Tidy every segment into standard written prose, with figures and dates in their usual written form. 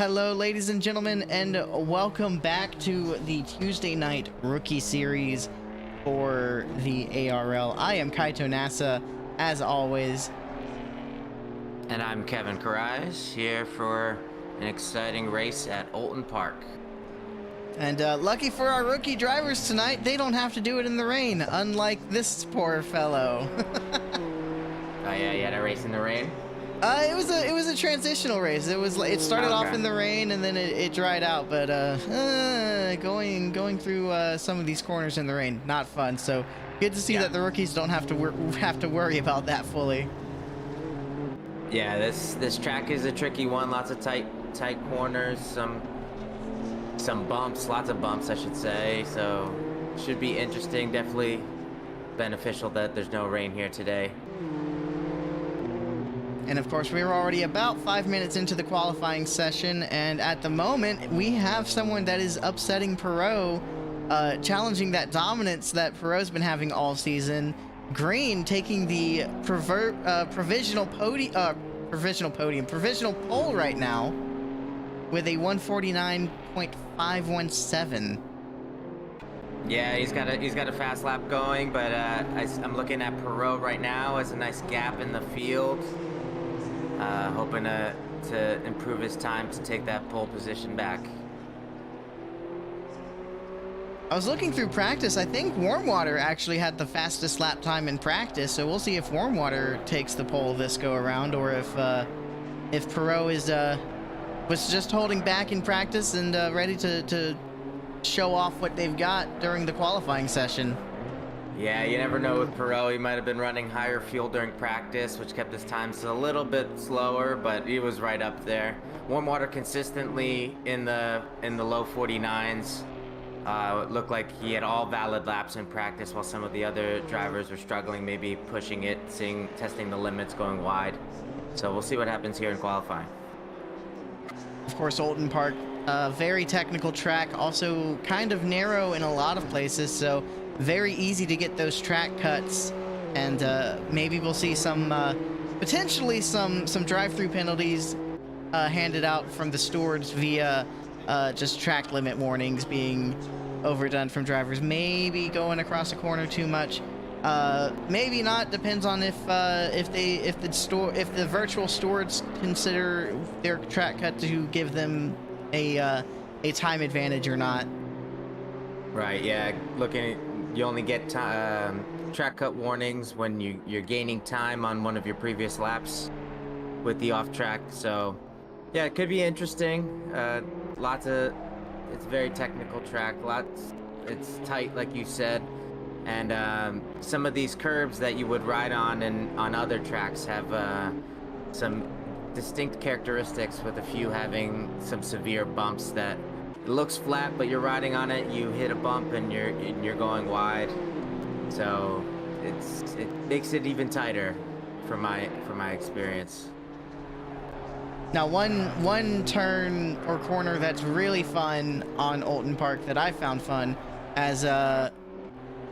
Hello, ladies and gentlemen, and welcome back to the Tuesday night rookie series for the ARL. I am Kaito NASA, as always. And I'm Kevin Karais, here for an exciting race at Oulton Park. And lucky for our rookie drivers tonight, they don't have to do it in the rain, unlike this poor fellow. Oh yeah, you had a race in the rain? It was a transitional race. It started off in the rain and then it dried out. But going through some of these corners in the rain, not fun. So good to see that the rookies don't have to worry about that fully. Yeah, this track is a tricky one. Lots of tight corners, some bumps, lots of bumps, I should say. So should be interesting. Definitely beneficial that there's no rain here today. And of course, we were already about 5 minutes into the qualifying session, and at the moment, we have someone that is upsetting Perot, challenging that dominance that Perot's been having all season. Green taking the provisional pole right now with a 149.517. Yeah, he's got a fast lap going, but I'm looking at Perot right now as a nice gap in the field. Hoping to improve his time to take that pole position back. I was looking through practice. I think Warmwater actually had the fastest lap time in practice, so we'll see if Warmwater takes the pole this go around, or if Perot was just holding back in practice and ready to show off what they've got during the qualifying session. Yeah, you never know with Perot. He might have been running higher fuel during practice, which kept his times a little bit slower, but he was right up there. Warmwater consistently in the low 49s. It looked like he had all valid laps in practice, while some of the other drivers were struggling, maybe pushing it, testing the limits, going wide. So we'll see what happens here in qualifying. Of course, Oulton Park, very technical track, also kind of narrow in a lot of places, so very easy to get those track cuts, and maybe we'll see some potentially some drive-through penalties handed out from the stewards via just track limit warnings being overdone from drivers, maybe going across a corner too much, maybe not. Depends on if the virtual stewards consider their track cut to give them a time advantage or not. Right, yeah, you only get track cut warnings when you're gaining time on one of your previous laps with the off track. So yeah, it could be interesting. It's a very technical track. It's tight, like you said, and some of these curbs that you would ride on and on other tracks have some distinct characteristics, with a few having some severe bumps that it looks flat, but you're riding on it, you hit a bump and you're going wide. So it makes it even tighter from my experience. Now, one turn or corner that's really fun on Oulton Park that I found fun, as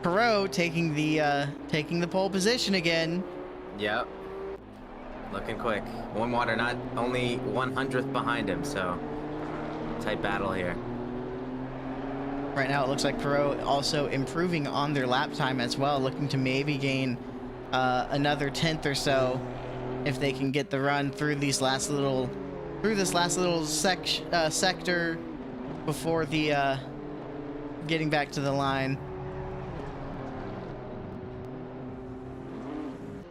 Perot taking the pole position again. Yep. Looking quick. Warmwater not only 100th behind him, so tight battle here. Right now it looks like Perot also improving on their lap time as well, looking to maybe gain another 10th or so if they can get the run through this last little sector before the getting back to the line.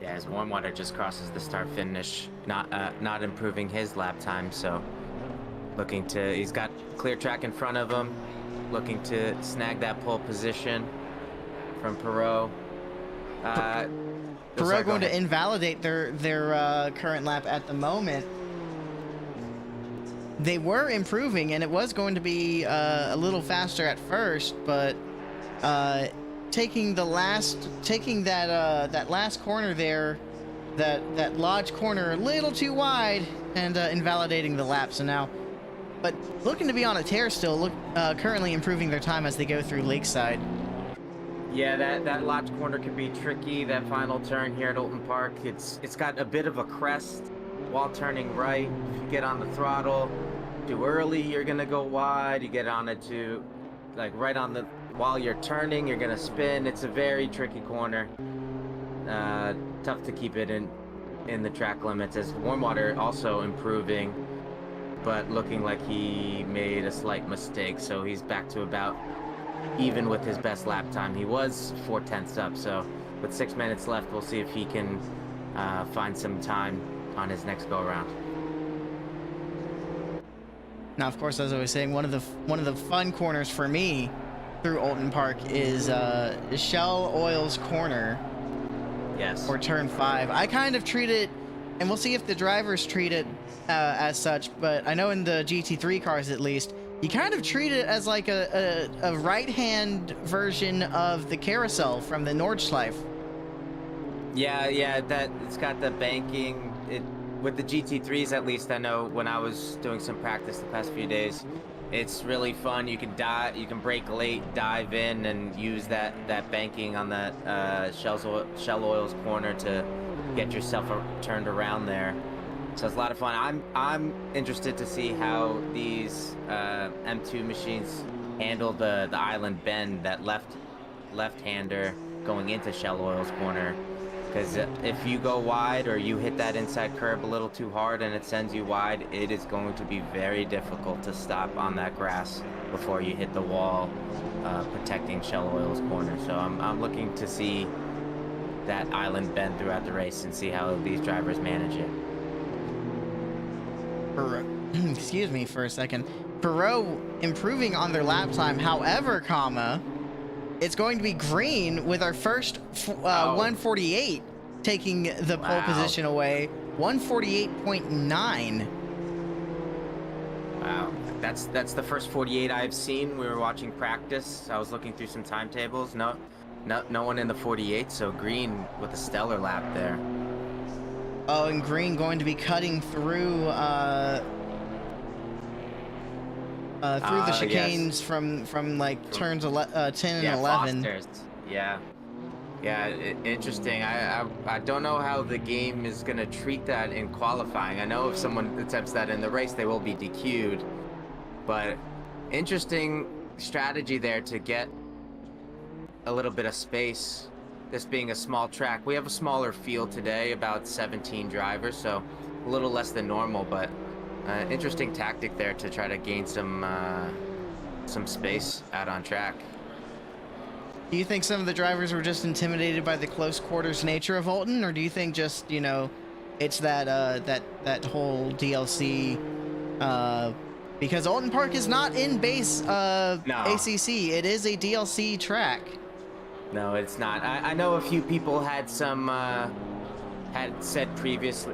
Yeah, as Warmwater just crosses the start finish, not improving his lap time, so he's got clear track in front of him, looking to snag that pole position from Perot. Perot going to invalidate their current lap at the moment. They were improving, and it was going to be a little faster at first, but taking that last corner there, that lodge corner, a little too wide, and invalidating the lap. So now, but looking to be on a tear still, currently improving their time as they go through Lakeside. Yeah, that lodge corner can be tricky. That final turn here at Oulton Park, it's got a bit of a crest while turning right. If you get on the throttle, too early, you're gonna go wide. You get on it too, like right on the, while you're turning, you're gonna spin. It's a very tricky corner. Tough to keep it in the track limits, as warm water also improving, but looking like he made a slight mistake, so he's back to about even with his best lap time. He was 4/10 up, so with 6 minutes left, we'll see if he can find some time on his next go around. Now, of course, as I was saying, one of the fun corners for me through Oulton Park is Shell Oil's corner. Yes. Or turn 5. I kind of treat it, and we'll see if the drivers treat it as such, but I know in the GT3 cars at least, you kind of treat it as like a right-hand version of the carousel from the Nordschleife. Yeah, that it's got the banking. With the GT3s, at least I know when I was doing some practice the past few days, it's really fun. You can brake late, dive in, and use that banking on that Shell Oil's corner to get yourself turned around there. So it's a lot of fun. I'm interested to see how these M2 machines handle the island bend, that left-hander going into Shell Oil's corner. Because if you go wide or you hit that inside curb a little too hard and it sends you wide, it is going to be very difficult to stop on that grass before you hit the wall, protecting Shell Oil's corner. So I'm looking to see that island bend throughout the race and see how these drivers manage it. Excuse me for a second. Perot improving on their lap time. However, it's going to be Green with our first 148 taking the pole position away. 148.9. Wow, that's the first 48 I've seen. We were watching practice. I was looking through some timetables. No one in the 48. So Green with a stellar lap there. Oh, and Green going to be cutting through the chicanes, yes, from like turns 10 and 11. Fosters. Yeah, interesting. I don't know how the game is gonna treat that in qualifying. I know if someone attempts that in the race, they will be DQ'd. But interesting strategy there to get a little bit of space. This being a small track, we have a smaller field today, about 17 drivers, so a little less than normal, but interesting tactic there to try to gain some space out on track. Do you think some of the drivers were just intimidated by the close quarters nature of Oulton, or do you think just, you know, it's that whole DLC, because Oulton Park is not in base No. ACC, it is a DLC track. No, it's not. I know a few people had said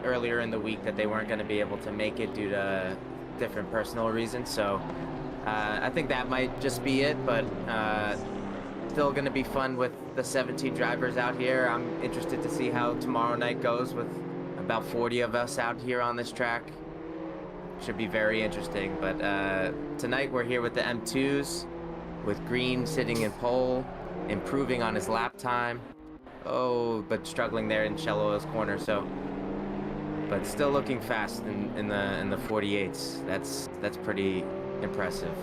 earlier in the week that they weren't going to be able to make it due to different personal reasons. So I think that might just be it, but still going to be fun with the 17 drivers out here. I'm interested to see how tomorrow night goes with about 40 of us out here on this track. Should be very interesting. But tonight we're here with the M2s, with Green sitting in pole, improving on his lap time. Oh, but struggling there in Shell Oil's corner. So, but still looking fast in the 48s. That's pretty impressive.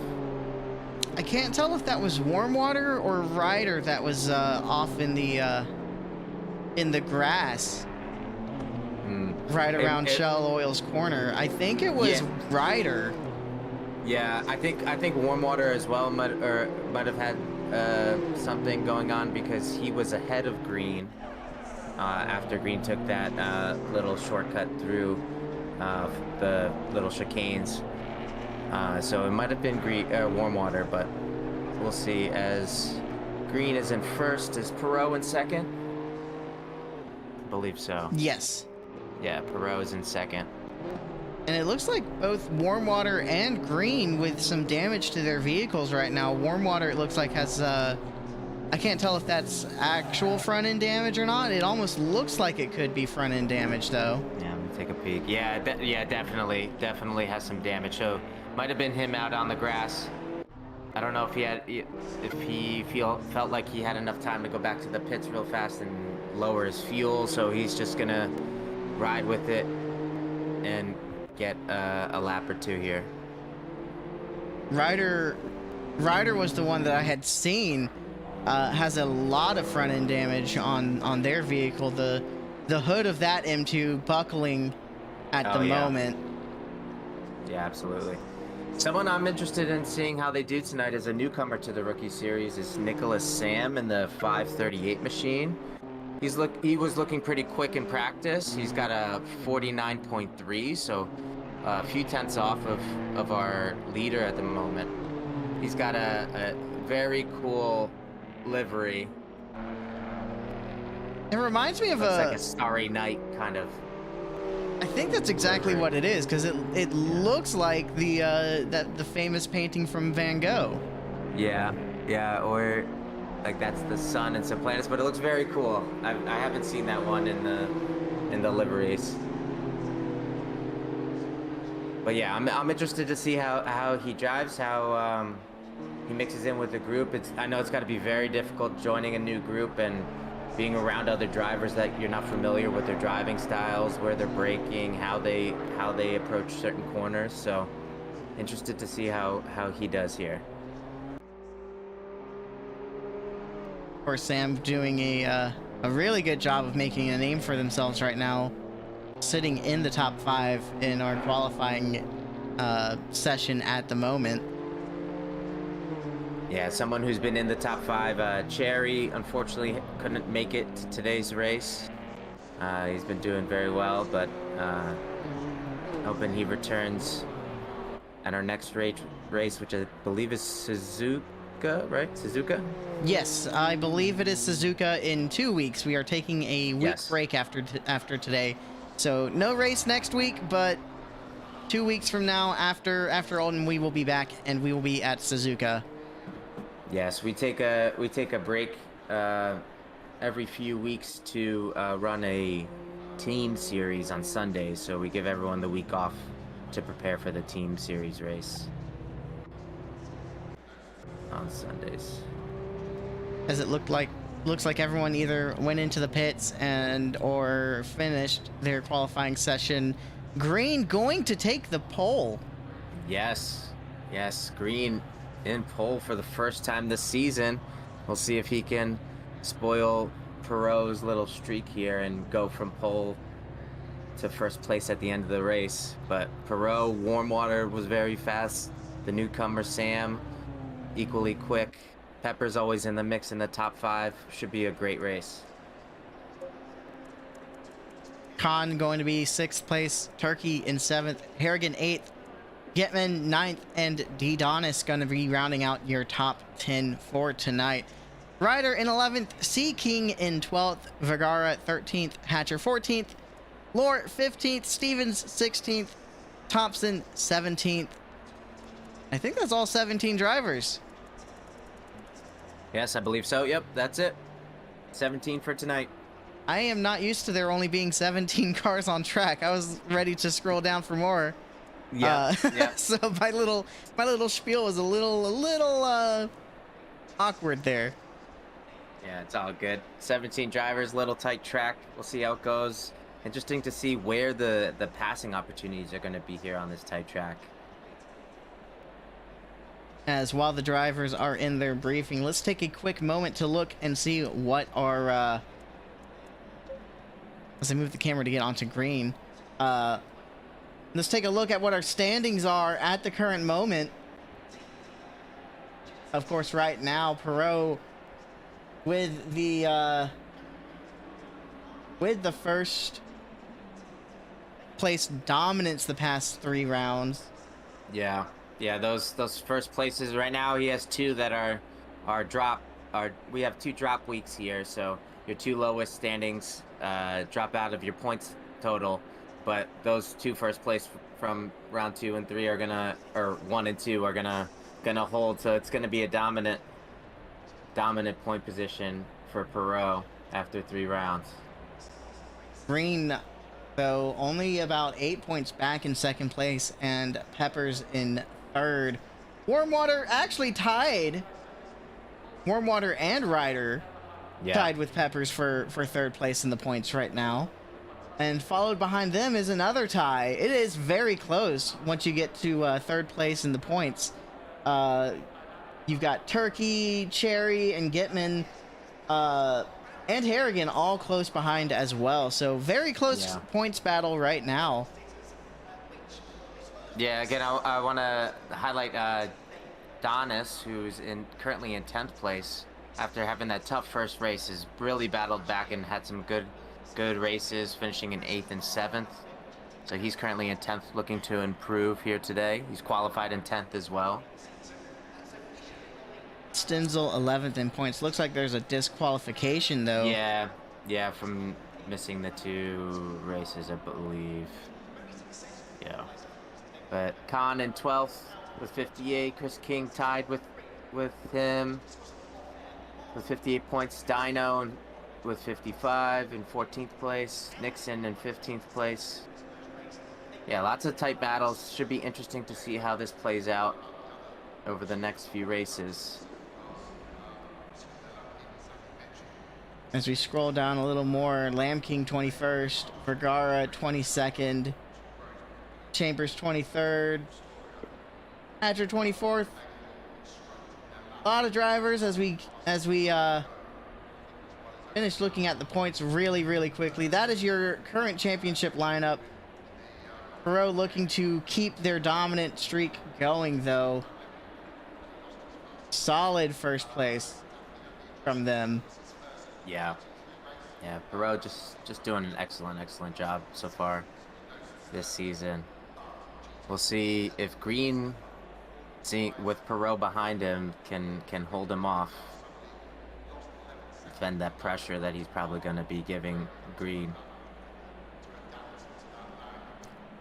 I can't tell if that was warm water or Ryder that was off in the grass, right around Shell Oil's corner. I think it was Ryder. Yeah, I think warm water as well might have had something going on, because he was ahead of Green after Green took that little shortcut through the little chicanes. So it might have been warm water, but we'll see. As Green is in first, is Perot in second? I believe so. Yes. Yeah, Perot is in second. And it looks like both warm water and Green with some damage to their vehicles right now. Warm water, it looks like, has I can't tell if that's actual front end damage or not. It almost looks like it could be front end damage though. Yeah, I'm gonna take a peek. Yeah, definitely has some damage. So might have been him out on the grass. I don't know if he felt like he had enough time to go back to the pits real fast and lower his fuel. So he's just gonna ride with it and get a lap or two here. Ryder was the one that I had seen has a lot of front end damage on their vehicle. The hood of that M2 buckling at the moment. Yeah, absolutely. Someone I'm interested in seeing how they do tonight as a newcomer to the Rookie Series is Nicholas Sam in the 538 machine. He was looking pretty quick in practice. He's got a 49.3, so a few tenths off of our leader at the moment. He's got a very cool livery. It reminds me of Looks like a Starry Night kind of. I think that's exactly what it is, because it looks like the famous painting from Van Gogh. Yeah, or like that's the sun and some planets, but it looks very cool. I haven't seen that one in the liveries. But yeah, I'm interested to see how he drives, how he mixes in with the group. I know it's got to be very difficult joining a new group and being around other drivers that you're not familiar with their driving styles, where they're braking, how they approach certain corners. So interested to see how he does here. Of course, Sam doing a really good job of making a name for themselves right now, sitting in the top 5 in our qualifying session at the moment. Yeah, someone who's been in the top 5. Cherry, unfortunately, couldn't make it to today's race. He's been doing very well, but hoping he returns at our next race, which I believe is Suzuka, right? Suzuka? Yes, I believe it is Suzuka in 2 weeks. We are taking a week break after today. So no race next week, but 2 weeks from now, after Oulton, we will be back and we will be at Suzuka. Yes, we take a break every few weeks to run a team series on Sundays. So we give everyone the week off to prepare for the team series race on Sundays. As it looks like everyone either went into the pits or finished their qualifying session. Green going to take the pole. Yes, Green in pole for the first time this season. We'll see if he can spoil Perot's little streak here and go from pole to first place at the end of the race. But Perot, warm water, was very fast. The newcomer Sam, equally quick. Pepper's always in the mix in the top 5. Should be a great race. Khan going to be 6th place, Turkey in 7th, Harrigan 8th, Getman 9th, and D. Donis going to be rounding out your top 10 for tonight. Ryder in 11th, Sea King in 12th, Vergara 13th, Hatcher 14th, Lore 15th, Stevens 16th, Thompson 17th. I think that's all 17 drivers. Yes, I believe so. Yep, that's it. 17 for tonight. I am not used to there only being 17 cars on track. I was ready to scroll down for more. Yeah. So my little spiel was a little awkward there. Yeah, it's all good. 17 drivers, little tight track. We'll see how it goes. Interesting to see where the passing opportunities are going to be here on this tight track. As while the drivers are in their briefing, let's take a quick moment to look and see what our as I move the camera to get onto green. Let's take a look at what our standings are at the current moment. Of course, right now, Perot with the first place dominance the past 3 rounds. Yeah, those first places right now. He has 2 that we have 2 drop weeks here, so your 2 lowest standings drop out of your points total. But those 2 first place from round 2 and 3 or 1 and 2 are gonna hold. So it's gonna be a dominant point position for Perot after 3 rounds. Green, though, only about 8 points back in 2nd place, and Peppers in 3rd. Warmwater actually tied. Warmwater and Ryder tied with Peppers for 3rd place in the points right now. And followed behind them is another tie. It is very close once you get to 3rd place in the points. You've got Turkey, Cherry, and Gitman, and Harrigan all close behind as well. So very close Yeah. points battle right now. Yeah, again, I want to highlight Donis, who's currently in 10th place after having that tough first race. Has really battled back and had some good races, finishing in 8th and 7th. So he's currently in 10th, looking to improve here today. He's qualified in 10th as well. Stenzel 11th in points. Looks like there's a disqualification though. Yeah, from missing the 2 races, I believe. Yeah. But Khan in 12th with 58. Chris King tied with him with 58 points. Dino with 55 in 14th place. Nixon in 15th place. Yeah, lots of tight battles. Should be interesting to see how this plays out over the next few races. As we scroll down a little more, Lamb King 21st, Vergara 22nd, Chambers 23rd, Hatcher 24th. A lot of drivers as we finish looking at the points really quickly. That is your current championship lineup. Perot looking to keep their dominant streak going though. Solid first place from them. Yeah, Perot just doing an excellent job so far this season. We'll see if Green, with Perot behind him, can hold him off, defend that pressure that he's probably going to be giving Green.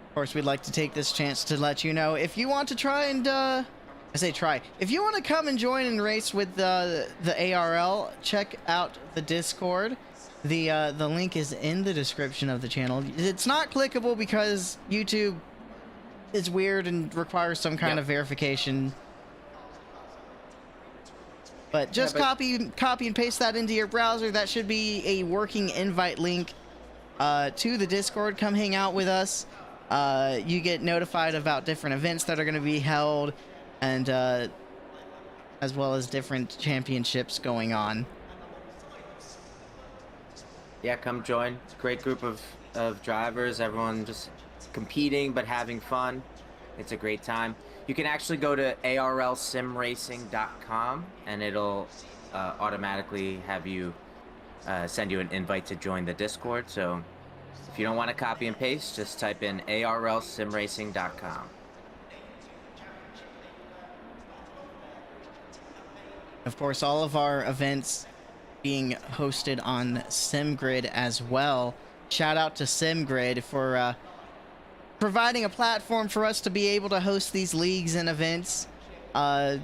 Of course, we'd like to take this chance to let you know if you want to try and if you want to come and join and race with the ARL, check out the Discord. The link is in the description of the channel. It's not clickable because YouTube is weird and requires some kind of verification. But just copy and paste that into your browser. That should be a working invite link to the Discord. Come hang out with us. You get notified about different events that are going to be held, and as well as different championships going on. Yeah, come join. It's a great group of drivers. Everyone just competing but having fun. It's a great time. You can actually go to arlsimracing.com and it'll automatically have you send you an invite to join the Discord. So if you don't want to copy and paste, just type in arlsimracing.com. Of course, all of our events being hosted on SimGrid as well. Shout out to SimGrid for providing a platform for us to be able to host these leagues and events. You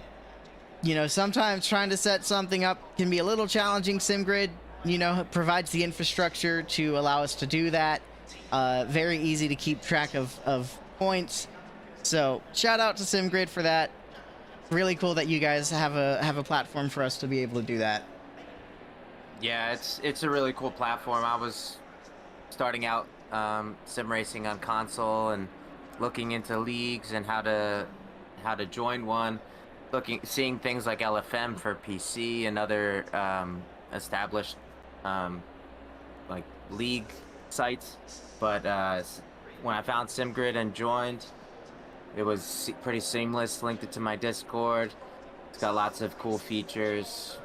know, sometimes trying to set something up can be a little challenging. SimGrid, you know, provides the infrastructure to allow us to do that. Very easy to keep track of points. So shout out to SimGrid for that. Really cool that you guys have a platform for us to be able to do that. Yeah, it's a really cool platform. I was starting out sim racing on console and looking into leagues and how to join one, seeing things like LFM for PC and other established like league sites. But when I found SimGrid and joined, it was pretty seamless. Linked it to my Discord. It's got lots of cool features.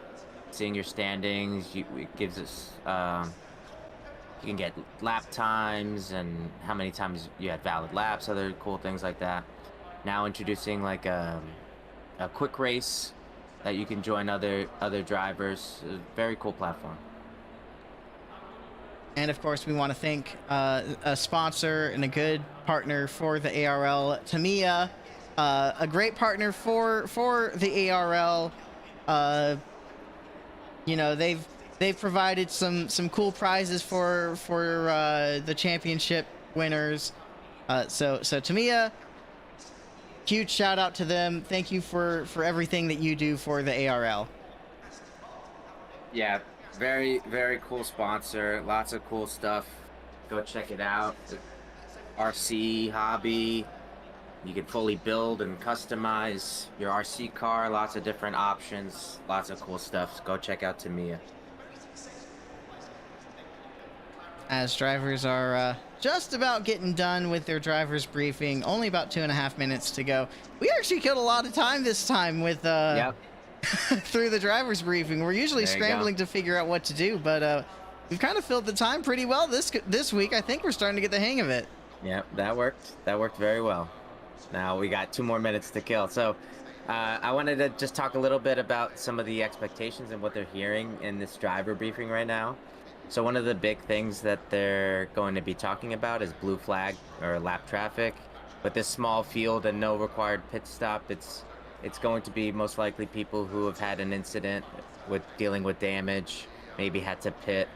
Seeing your standings, it gives us you can get lap times and how many times you had valid laps, other cool things like that. Now introducing like a quick race that you can join other drivers. A very cool platform. And of course, we want to thank a sponsor and a good partner for the ARL, Tamiya, a great partner for the ARL. You know, they've provided some cool prizes for the championship winners. So Tamiya, huge shout out to them. Thank you for everything that you do for the ARL. Yeah, very cool sponsor. Lots of cool stuff. Go check it out. RC hobby. You can fully build and customize your RC car. Lots of different options. Lots of cool stuff. Go check out Tamiya. As drivers are just about getting done with their driver's briefing, only about 2.5 minutes to go. We actually killed a lot of time this time with Yep. through the driver's briefing. We're usually scrambling to figure out what to do, but we've kind of filled the time pretty well this week. I think we're starting to get the hang of it. Yep, that worked. That worked very well. Now we got 2 more minutes to kill. So I wanted to just talk a little bit about some of the expectations and what they're hearing in this driver briefing right now. So one of the big things that they're going to be talking about is blue flag or lap traffic. With this small field and no required pit stop, it's going to be most likely people who have had an incident with dealing with damage, maybe had to pit.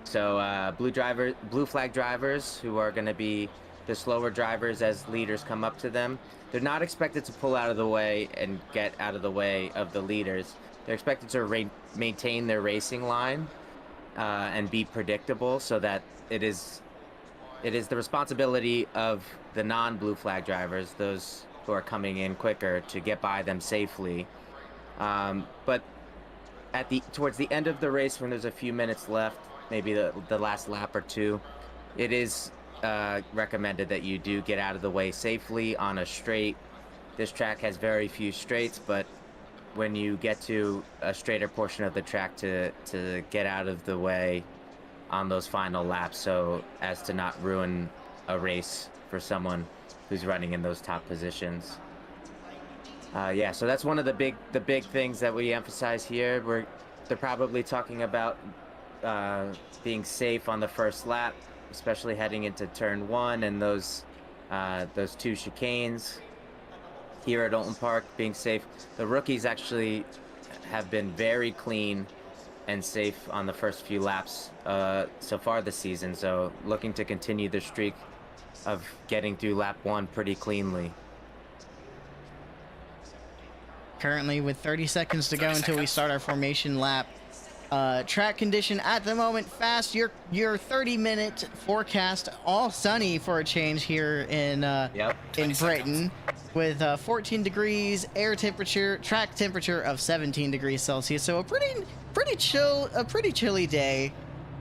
So blue flag drivers, who are going to be the slower drivers as leaders come up to them, they're not expected to pull out of the way and get out of the way of the leaders. They're expected to maintain their racing line and be predictable, so that it is the responsibility of the non-blue flag drivers, those who are coming in quicker, to get by them safely. But towards the end of the race, when there's a few minutes left, maybe the last lap or two, it is recommended that you do get out of the way safely on a straight. This track has very few straights, but when you get to a straighter portion of the track, to get out of the way on those final laps, so as to not ruin a race for someone who's running in those top positions. Yeah, so that's one of the big things that we emphasize here. They're probably talking about being safe on the first lap, especially heading into turn 1 and those 2 chicanes here at Oulton Park, being safe. The rookies actually have been very clean and safe on the first few laps so far this season, so looking to continue the streak of getting through lap 1 pretty cleanly. Currently with 30 seconds to go until we start our formation lap. Track condition at the moment fast. Your 30-minute forecast, all sunny for a change here in Britain, with 14 degrees, air temperature, track temperature of 17 degrees Celsius. So a pretty chilly day.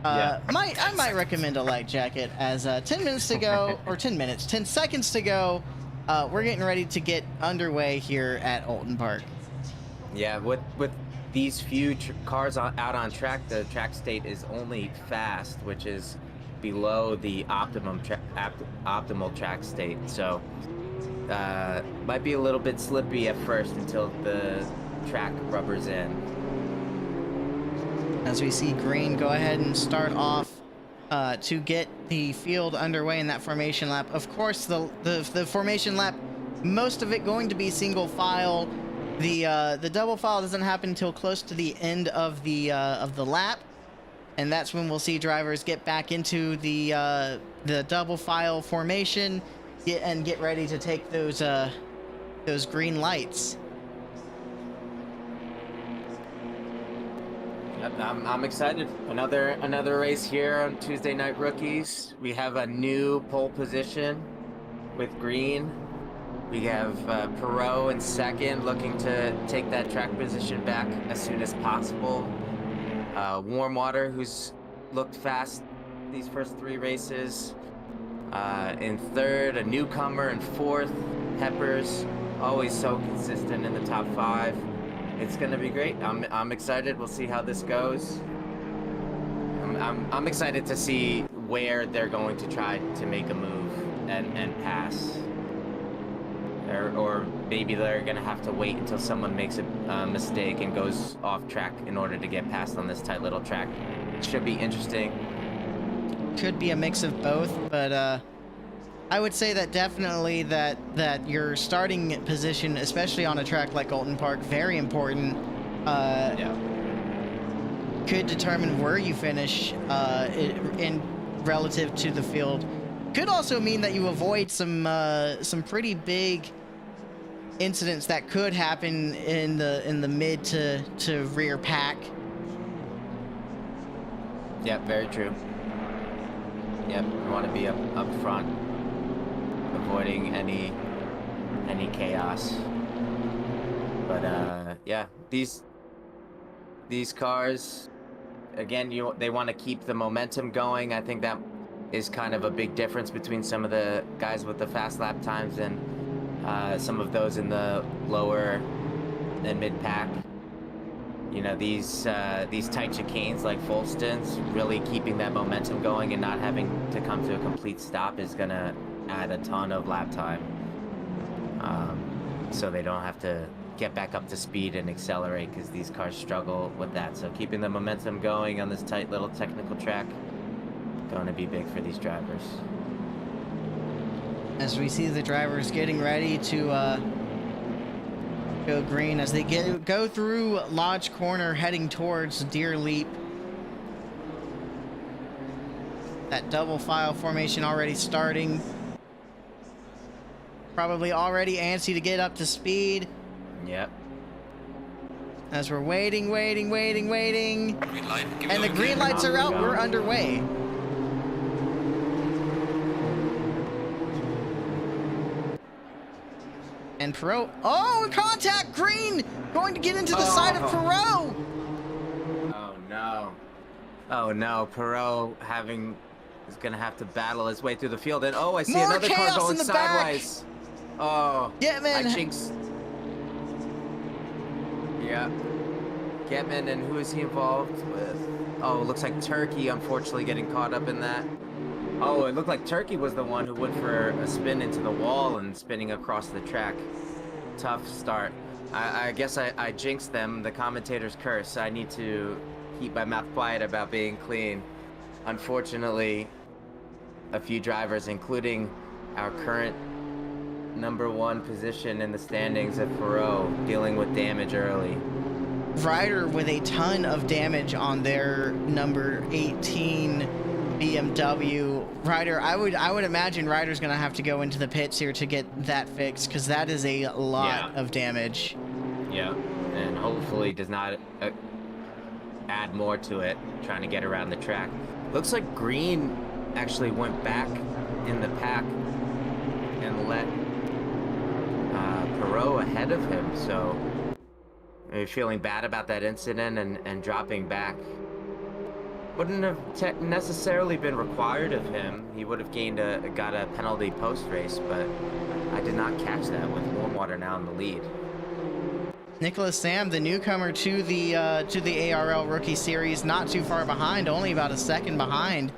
I might recommend a light jacket, as 10 minutes to go, or 10 seconds to go. We're getting ready to get underway here at Oulton Park. Yeah, with these few cars out on track, the track state is only fast, which is below the optimal track state. So might be a little bit slippy at first until the track rubbers in. As we see green go ahead and start off to get the field underway in that formation lap. Of course, the formation lap, most of it going to be single file. The double file doesn't happen until close to the end of the lap, and that's when we'll see drivers get back into the double file formation and get ready to take those green lights. I'm excited. Another race here on Tuesday Night Rookies. We have a new pole position with green. We have Perot in second, looking to take that track position back as soon as possible. Warmwater, who's looked fast these first 3 races. In third, a newcomer in fourth. Peppers, always so consistent in the top 5. It's gonna be great. I'm excited. We'll see how this goes. I'm excited to see where they're going to try to make a move and pass. Or maybe they're gonna have to wait until someone makes a mistake and goes off track in order to get past on this tight little track. It should be interesting. Could be a mix of both, but I would say that definitely that your starting position, especially on a track like Oulton Park, very important. Could determine where you finish in relative to the field. Could also mean that you avoid some pretty big incidents that could happen in the mid to rear pack. Yep, very true. Yep, you want to be up front, avoiding any any chaos. But yeah, these cars, again, they want to keep the momentum going. I think that is kind of a big difference between some of the guys with the fast lap times and some of those in the lower and mid pack. You know, these tight chicanes like Folston's, really keeping that momentum going and not having to come to a complete stop is gonna add a ton of lap time. So they don't have to get back up to speed and accelerate, because these cars struggle with that. So keeping the momentum going on this tight little technical track going to be big for these drivers. As we see the drivers getting ready to go green as they go through Lodge Corner heading towards Deer Leap. That double file formation already starting. Probably already antsy to get up to speed. Yep. As we're waiting. Green light. And the green lights are out. We're underway. And Perot. Oh, contact! Green! Going to get into the side of Perot! Oh no. Oh no, Perot is gonna have to battle his way through the field. And oh, I see More another car chaos going in the sideways. back. Oh, Getman. I jinxed. Yeah. Getman, and who is he involved with? Oh, looks like Turkey, unfortunately, getting caught up in that. Oh, it looked like Turkey was the one who went for a spin into the wall and spinning across the track. Tough start. I guess I jinxed them, the commentator's curse. I need to keep my mouth quiet about being clean. Unfortunately, a few drivers, including our current #1 position in the standings at Perot, dealing with damage early. Ryder with a ton of damage on their number 18 BMW. Ryder, I would imagine Ryder's gonna have to go into the pits here to get that fixed, because that is a lot of damage. Yeah, and hopefully does not add more to it, trying to get around the track. Looks like Green actually went back in the pack and let Perot ahead of him, so maybe feeling bad about that incident and dropping back. Wouldn't have necessarily been required of him. He would have got a penalty post-race, but I did not catch that with Warmwater now in the lead. Nicholas Sam, the newcomer to the ARL Rookie Series, not too far behind, only about a second behind.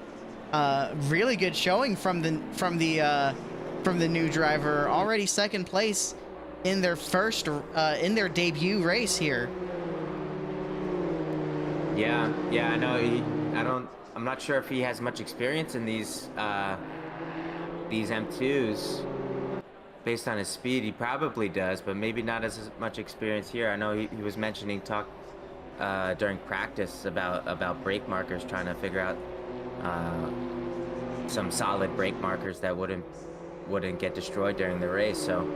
Really good showing from the new driver. Already second place in their in their debut race here. Yeah, I know. I'm not sure if he has much experience in these M2s. Based on his speed, he probably does, but maybe not as much experience here. I know he was mentioning during practice about brake markers, trying to figure out some solid brake markers that wouldn't get destroyed during the race. So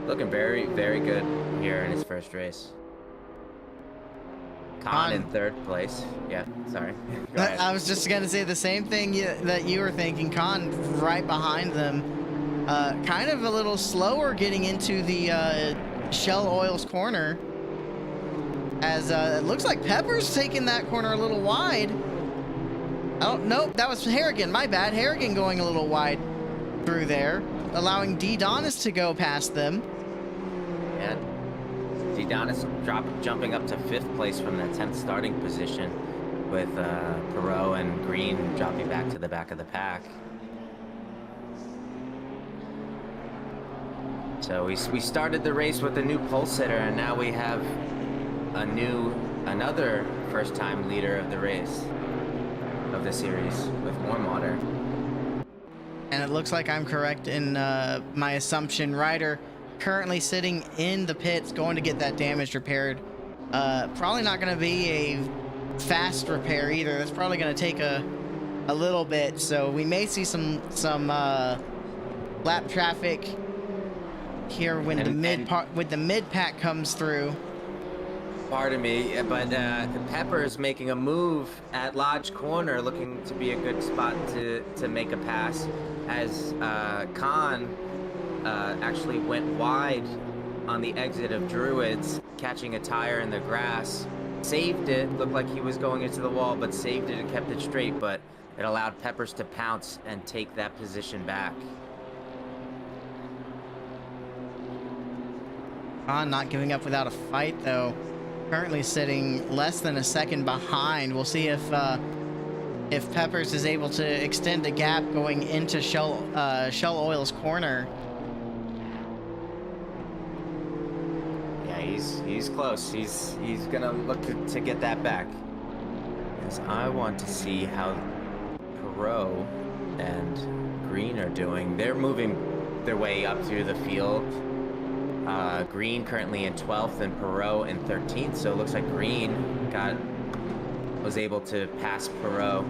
looking very, very good here in his first race. Khan in third place. Yeah, sorry. Go ahead. I was just gonna say the same thing that you were thinking. Khan right behind them. Kind of a little slower getting into the Shell Oils corner, as it looks like Pepper's taking that corner a little wide. Oh, nope, that was Harrigan. My bad. Harrigan going a little wide through there, allowing D. Donis to go past them. Yeah. D. Donis jumping up to 5th place from that 10th starting position, with Perot and Green dropping back to the back of the pack. So we started the race with a new pole sitter, and now we have another first-time leader of the race, of the series, with Warmwater. And it looks like I'm correct in my assumption. Ryder currently sitting in the pits, going to get that damage repaired. Probably not going to be a fast repair either. That's probably going to take a little bit. So we may see some lap traffic here when the mid pack comes through. Pardon me, but Pepper's making a move at Lodge Corner, looking to be a good spot to make a pass, as Khan actually went wide on the exit of Druids, catching a tire in the grass. Saved it, looked like he was going into the wall, but saved it and kept it straight, but it allowed Peppers to pounce and take that position back. Not giving up without a fight, though. Currently sitting less than a second behind. We'll see if Peppers is able to extend a gap going into Shell Oil's corner. Yeah, he's close. He's gonna look to get that back. Because I want to see how Perot and Green are doing. They're moving their way up through the field. Green currently in 12th and Perot in 13th, so it looks like Green was able to pass Perot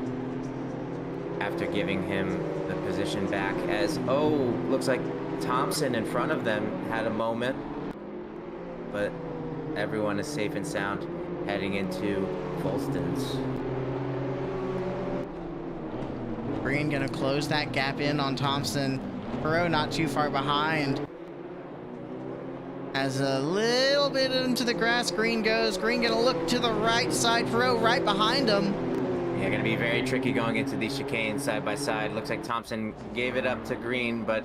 after giving him the position back. As looks like Thompson in front of them had a moment, but everyone is safe and sound heading into Folston's. Green gonna close that gap in on Thompson. Perot not too far behind. As a little bit into the grass, Green goes. Green gonna look to the right side. Perot right behind him. Yeah, gonna be very tricky going into these chicanes side by side. Looks like Thompson gave it up to Green, but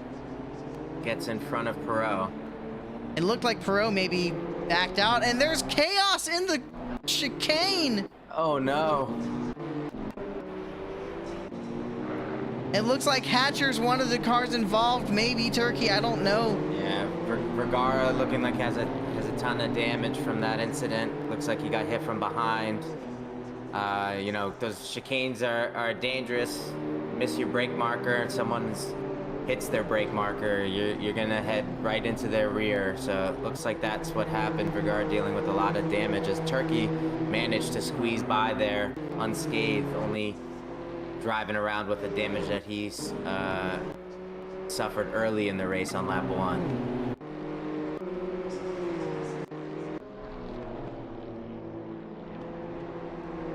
gets in front of Perot. It looked like Perot maybe backed out, and there's chaos in the chicane. Oh no. It looks like Hatcher's one of the cars involved, maybe Turkey, I don't know. Yeah, Vergara looking like has a ton of damage from that incident. Looks like he got hit from behind. You know, those chicanes are dangerous. Miss your brake marker and someone hits their brake marker, you're gonna head right into their rear. So it looks like that's what happened. Vergara dealing with a lot of damage as Turkey managed to squeeze by there unscathed, only driving around with the damage that he's suffered early in the race on lap 1.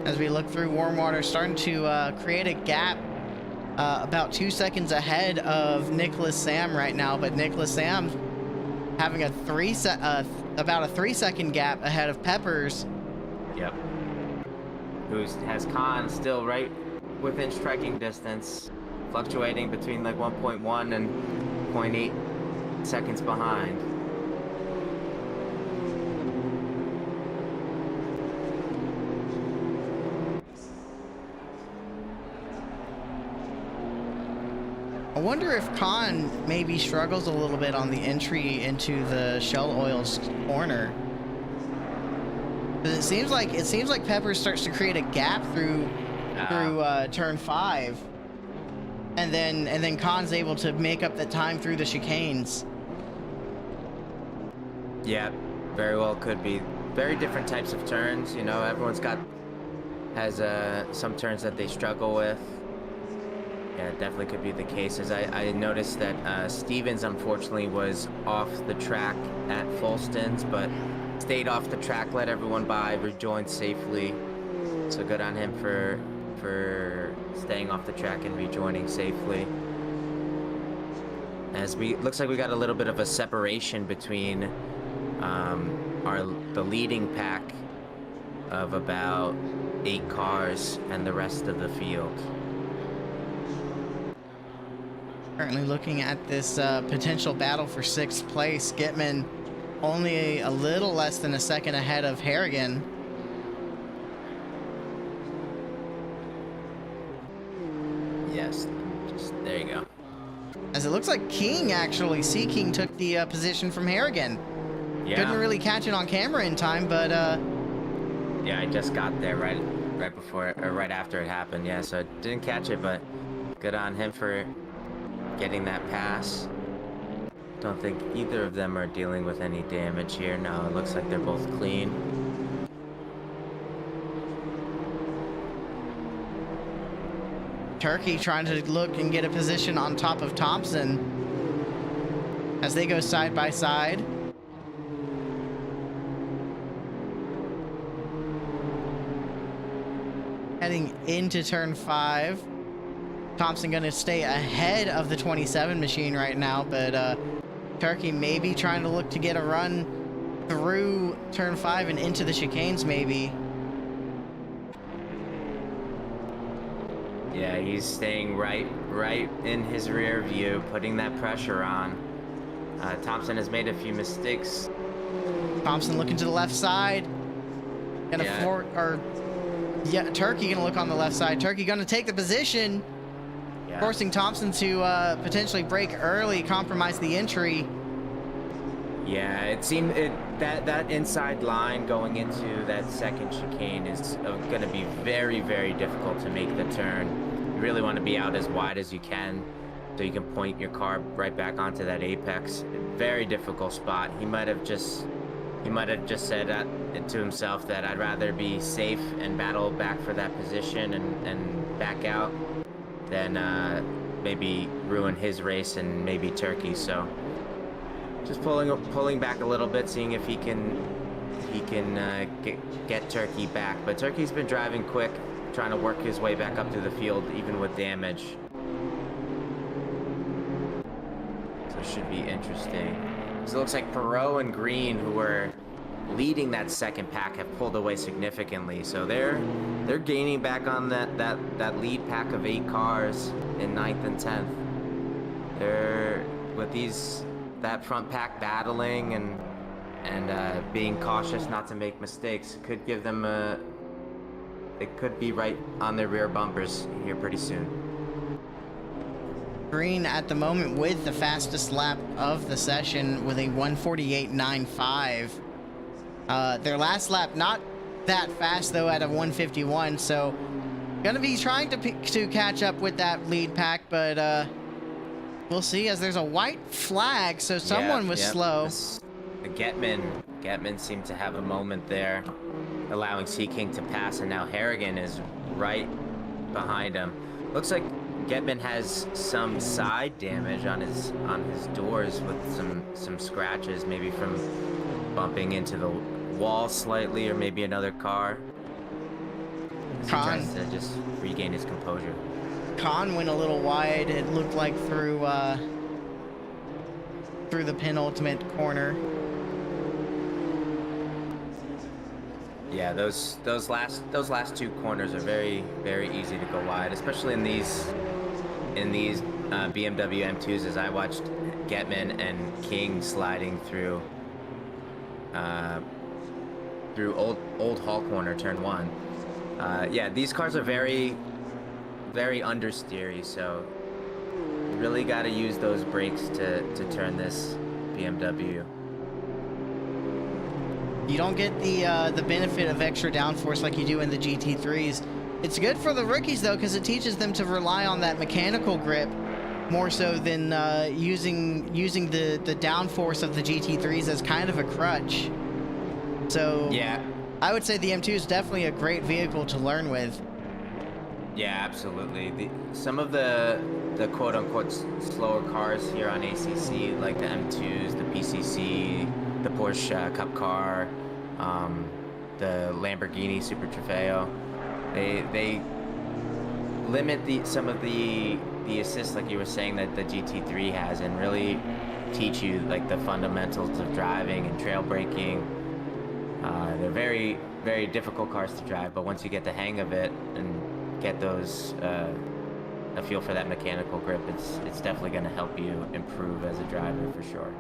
As we look through warm water, starting to create a gap about 2 seconds ahead of Nicholas Sam right now, but Nicholas Sam having a about a 3-second gap ahead of Peppers. Yep. Who has Khan still right within striking distance, fluctuating between like 1.1 and 0.8 seconds behind. I wonder if Khan maybe struggles a little bit on the entry into the Shell Oil's corner. 'Cause it seems like Peppers starts to create a gap through turn 5, and then Khan's able to make up the time through the chicanes. Yeah, very well could be. Very different types of turns. You know, everyone's has some turns that they struggle with. Yeah, it definitely could be the case. As I noticed that Stevens unfortunately was off the track at Folston's, but stayed off the track, let everyone by, rejoined safely. So good on him for staying off the track and rejoining safely. As looks like we got a little bit of a separation between the leading pack of about 8 cars and the rest of the field. Currently looking at this potential battle for 6th place. Gitman only a little less than a second ahead of Harrigan. Yes, just there you go. As it looks like King actually, King took the position from Harrigan. Yeah. Couldn't really catch it on camera in time, but yeah, I just got there right before or right after it happened. Yeah, so I didn't catch it, but good on him for getting that pass. Don't think either of them are dealing with any damage here. No, it looks like they're both clean. Turkey trying to look and get a position on top of Thompson as they go side by side. Heading into turn 5. Thompson going to stay ahead of the 27 machine right now, but Turkey maybe trying to look to get a run through turn 5 and into the chicanes maybe. Yeah, he's staying right in his rear view, putting that pressure on. Thompson has made a few mistakes. Thompson looking to the left side. Turkey gonna look on the left side. Turkey gonna take the position, forcing Thompson to potentially brake early, compromise the entry. Yeah, it seemed that inside line going into that second chicane is going to be very, very difficult to make the turn. You really want to be out as wide as you can so you can point your car right back onto that apex. Very difficult spot. He might have just said to himself that I'd rather be safe and battle back for that position and back out than maybe ruin his race and maybe Turkey. So just pulling back a little bit, seeing if he can get Turkey back. But Turkey's been driving quick, trying to work his way back up to the field, even with damage. So it should be interesting. So it looks like Perot and Green, who were leading that second pack, have pulled away significantly. So they're gaining back on that lead pack of 8 cars in 9th and 10th. They're with that front pack battling and being cautious not to make mistakes. Could give them they could be right on their rear bumpers here pretty soon. Green at the moment with the fastest lap of the session with a 1:48.95. Their last lap not that fast though at a 1:51, so gonna be trying to catch up with that lead pack, but we'll see, as there's a white flag, so someone was slow. Getman seemed to have a moment there, allowing Sea King to pass, and now Harrigan is right behind him. Looks like Getman has some side damage on his doors with some scratches, maybe from bumping into the wall slightly, or maybe another car. He tries to just regain his composure. Khan went a little wide, it looked like, through the penultimate corner. Yeah, those last 2 corners are very, very easy to go wide, especially in these BMW M2s, as I watched Getman and King sliding through Old Hall corner, turn 1. Yeah, these cars are very, very understeery, so you really got to use those brakes to turn this BMW. You don't get the benefit of extra downforce like you do in the GT3s. It's good for the rookies though, because it teaches them to rely on that mechanical grip more so than using the downforce of the GT3s as kind of a crutch. So yeah, I would say the M2 is definitely a great vehicle to learn with. Yeah, absolutely. Some of the quote-unquote slower cars here on ACC, like the M2s, the PCC, the Porsche Cup car, the Lamborghini Super Trofeo, they limit some of the assists, like you were saying, that the GT3 has, and really teach you like the fundamentals of driving and trail braking. They're very, very difficult cars to drive, but once you get the hang of it and get those a feel for that mechanical grip, it's definitely going to help you improve as a driver for sure.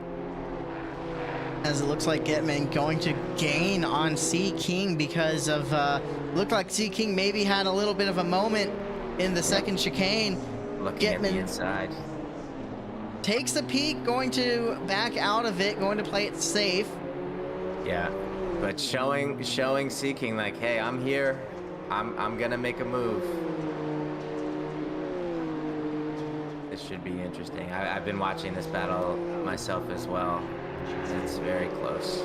As it looks like Getman going to gain on Sea King because of looked like Sea King maybe had a little bit of a moment in the second chicane. Looking at the inside, takes the peak, going to back out of it, going to play it safe. Yeah, but showing Sea King like, hey, I'm here, I'm gonna make a move. This should be interesting. I've been watching this battle myself as well. It's very close.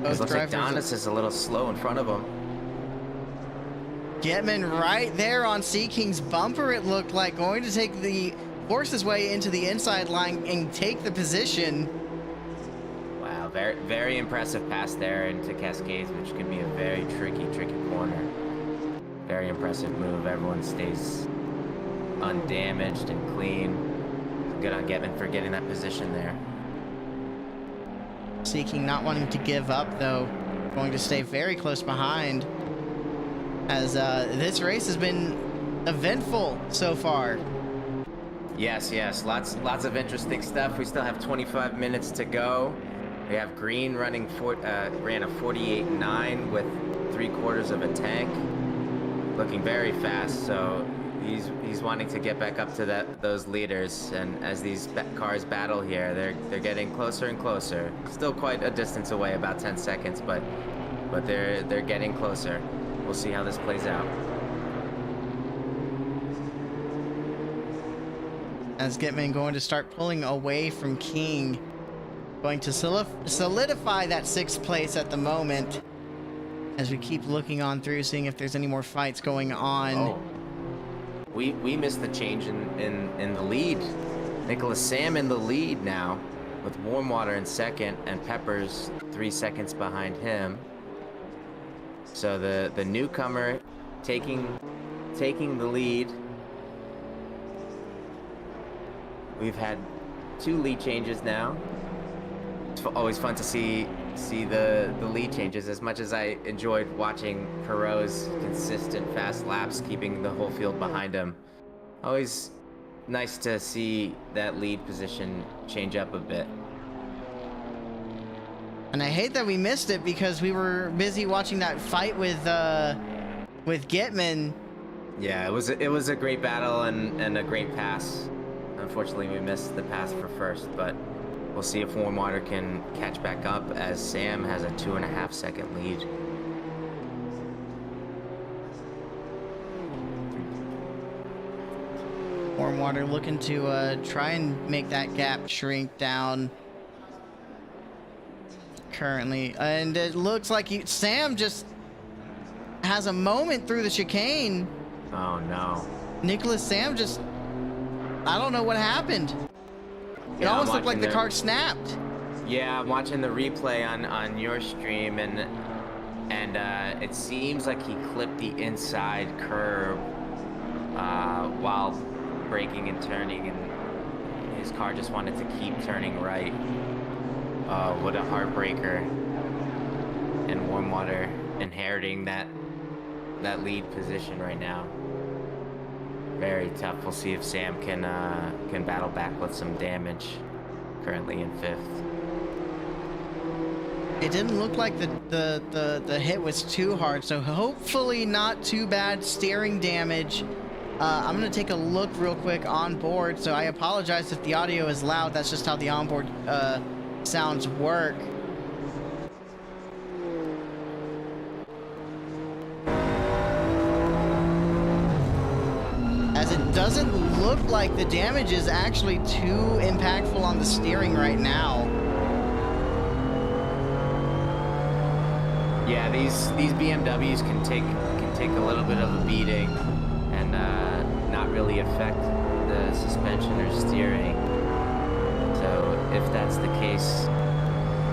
It looks like Donis is a little slow in front of him. Getman right there on Sea King's bumper, it looked like, going to force his way into the inside line and take the position. Wow, very, very impressive pass there into Cascades, which can be a very tricky corner. Very impressive move. Everyone stays undamaged and clean. Good on Getman for getting that position there. Seeking not wanting to give up, though. Going to stay very close behind. As this race has been eventful so far. Yes, lots of interesting stuff. We still have 25 minutes to go. We have Green running ran a 48.9 with 3/4 of a tank, looking very fast. So he's wanting to get back up to those leaders. And as these cars battle here, they're getting closer and closer. Still quite a distance away, about 10 seconds, but they're getting closer. We'll see how this plays out. As Gitman going to start pulling away from King. Going to solidify that 6th place at the moment. As we keep looking on through, seeing if there's any more fights going on. Oh. We missed the change in the lead. Nicholas Sam in the lead now, with Warm Water in 2nd and Peppers 3 seconds behind him. So the newcomer taking the lead. We've had 2 lead changes now. It's always fun to see the lead changes. As much as I enjoyed watching Perot's consistent fast laps, keeping the whole field behind him, always nice to see that lead position change up a bit. And I hate that we missed it because we were busy watching that fight with Gitman. Yeah, it was a great battle and a great pass. Unfortunately, we missed the pass for first, but we'll see if Warm Water can catch back up, as Sam has a 2.5 second lead. Warm Water looking to try and make that gap shrink down currently. And it looks like Sam just has a moment through the chicane. Oh no. Nicholas Sam just, I don't know what happened. It almost looked like the car snapped. Yeah, I'm watching the replay on your stream, and it seems like he clipped the inside curb while braking and turning, and his car just wanted to keep turning right. What a heartbreaker. And Warm Water inheriting that lead position right now. Very tough. We'll see if Sam can battle back with some damage. Currently in 5th. It didn't look like the hit was too hard, so hopefully not too bad steering damage. I'm gonna take a look real quick on board, so I apologize if the audio is loud. That's just how the onboard sounds work. As it doesn't look like the damage is actually too impactful on the steering right now. Yeah, these BMWs can take a little bit of a beating and not really affect the suspension or steering. So if that's the case,